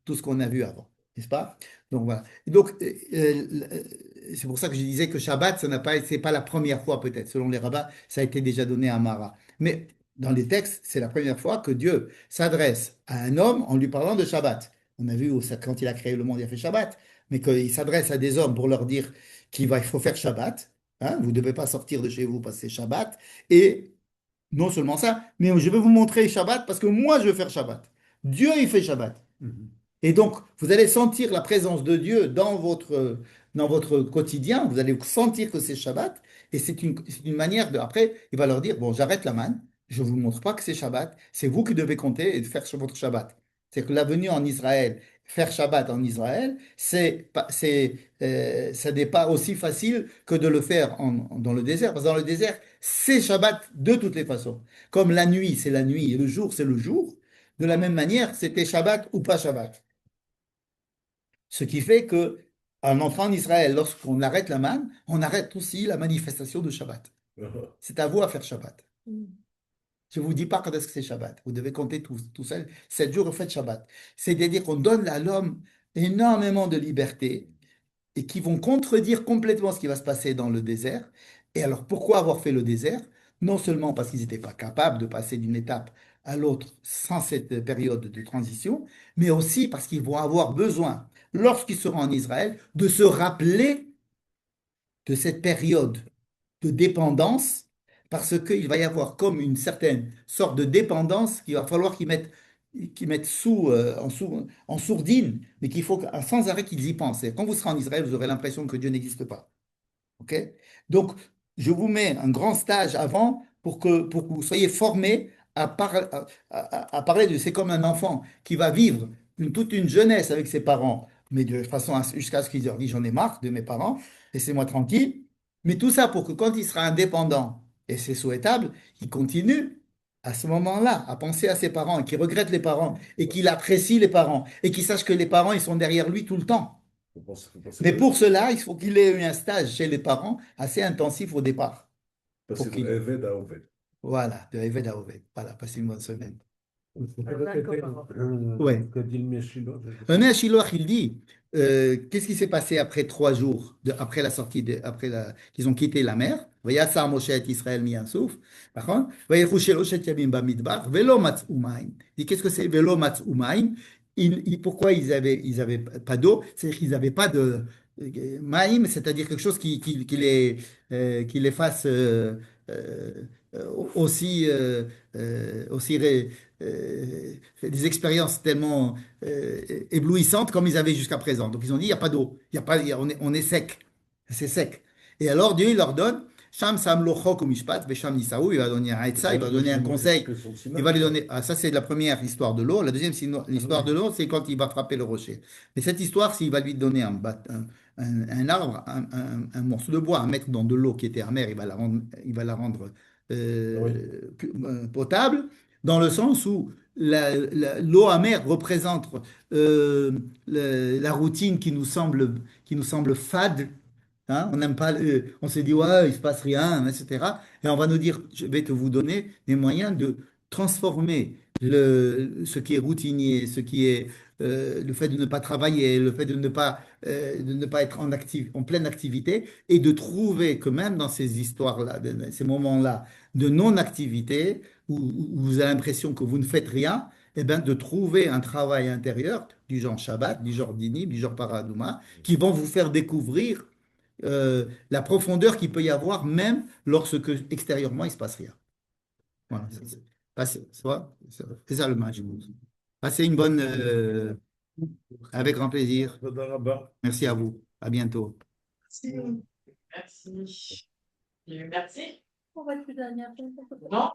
tout ce qu'on a vu avant, n'est-ce pas? Donc voilà. Et donc, c'est pour ça que je disais que Shabbat, c'est pas la première fois peut-être, selon les rabbins, ça a été déjà donné à Mara. Mais dans les textes, c'est la première fois que Dieu s'adresse à un homme en lui parlant de Shabbat. On a vu quand il a créé le monde, il a fait Shabbat, mais qu'il s'adresse à des hommes pour leur dire il faut faire Shabbat. Hein, vous ne devez pas sortir de chez vous parce que c'est Shabbat. Et non seulement ça, mais je vais vous montrer Shabbat parce que moi, je vais faire Shabbat. Dieu, il fait Shabbat. Mhm. Et donc, vous allez sentir la présence de Dieu dans votre quotidien. Vous allez sentir que c'est Shabbat. Et c'est une manière de. Après, il va leur dire, bon, j'arrête la manne. Je ne vous montre pas que c'est Shabbat. C'est vous qui devez compter et de faire votre Shabbat. C'est que la venue en Israël, faire Shabbat en Israël, ça n'est pas aussi facile que de le faire dans le désert. Parce que dans le désert, c'est Shabbat de toutes les façons. Comme la nuit, c'est la nuit et le jour, c'est le jour. De la même manière, c'était Shabbat ou pas Shabbat. Ce qui fait que, en entrant en Israël, lorsqu'on arrête la manne, on arrête aussi la manifestation de Shabbat. C'est à vous à faire Shabbat. Mm. Je ne vous dis pas quand est-ce que c'est Shabbat. Vous devez compter tout seul. 7 jours, vous faites Shabbat. C'est-à-dire qu'on donne à l'homme énormément de liberté et qui vont contredire complètement ce qui va se passer dans le désert. Et alors, pourquoi avoir fait le désert? Non seulement parce qu'ils n'étaient pas capables de passer d'une étape à l'autre sans cette période de transition, mais aussi parce qu'ils vont avoir besoin, lorsqu'ils seront en Israël, de se rappeler de cette période de dépendance, parce qu'il va y avoir comme une certaine sorte de dépendance qu'il va falloir qu'ils mettent en sourdine, mais qu'il faut sans arrêt qu'ils y pensent. Et quand vous serez en Israël, vous aurez l'impression que Dieu n'existe pas. OK? Donc, je vous mets un grand stage avant pour que vous soyez formés à parler de... C'est comme un enfant qui va vivre toute une jeunesse avec ses parents, mais de façon jusqu'à ce qu'il leur dise, j'en ai marre de mes parents, laissez-moi tranquille. Mais tout ça pour que quand il sera indépendant, et c'est souhaitable, il continue à ce moment-là à penser à ses parents et qu'il regrette les parents et qu'il apprécie les parents et qu'il sache que les parents, ils sont derrière lui tout le temps. Faut penser Mais pour cela, il faut qu'il ait eu un stage chez les parents assez intensif au départ. passer Pour de qu'il... Eved à Oved. Voilà, de Eved à Oved. Voilà, passez une bonne semaine. On peut D'accord, répéter pardon. Ouais. que dit le Meshiloch. Un Shiloh, il dit, qu'est-ce qui s'est passé après 3 jours, après la sortie, qu'ils ont quitté la mer? ויסע משה את ישראל מים סוף, נכון? וילכו 3 ימים במדבר, ולא מצאו מים. Il dit, qu'est-ce que c'est? ולא מצאו מים. Pourquoi ils avaient pas d'eau? C'est-à-dire qu'ils n'avaient pas de maïm, c'est-à-dire quelque chose qui les fasse euh, aussi, aussi des expériences tellement éblouissantes comme ils avaient jusqu'à présent. Donc ils ont dit, il n'y a pas d'eau, il y a pas, on est sec, c'est sec. Et alors Dieu, il leur donne, Sham Sam Lo Chok Umishpat, Vesham Nisaou, il va donner un Haïtsa, il va donner un conseil. Il va lui donner, ça c'est la première histoire de l'eau. La deuxième histoire de l'eau, c'est quand il va frapper le rocher. Mais cette histoire, s'il va lui donner un arbre, morceau de bois à mettre dans de l'eau qui était amère, il va la rendre potable, dans le sens où l'eau amère représente la routine qui nous semble fade. Hein, on n'aime pas, on se dit, ouais, il se passe rien, etc. Et on va nous dire, je vais te vous donner des moyens de transformer ce qui est routinier, ce qui est le fait de ne pas travailler, le fait de ne pas être en pleine activité, et de trouver que même dans ces histoires-là, ces moments-là de non-activité, où vous avez l'impression que vous ne faites rien, eh ben, de trouver un travail intérieur du genre Shabbat, du genre Dinim, du genre Paradouma, qui vont vous faire découvrir la profondeur qu'il peut y avoir même lorsque extérieurement il ne se passe rien. Voilà, c'est ça le match. Passez une bonne... avec grand plaisir. Merci à vous. À bientôt. Merci. Merci. On va être plus dernière. Non.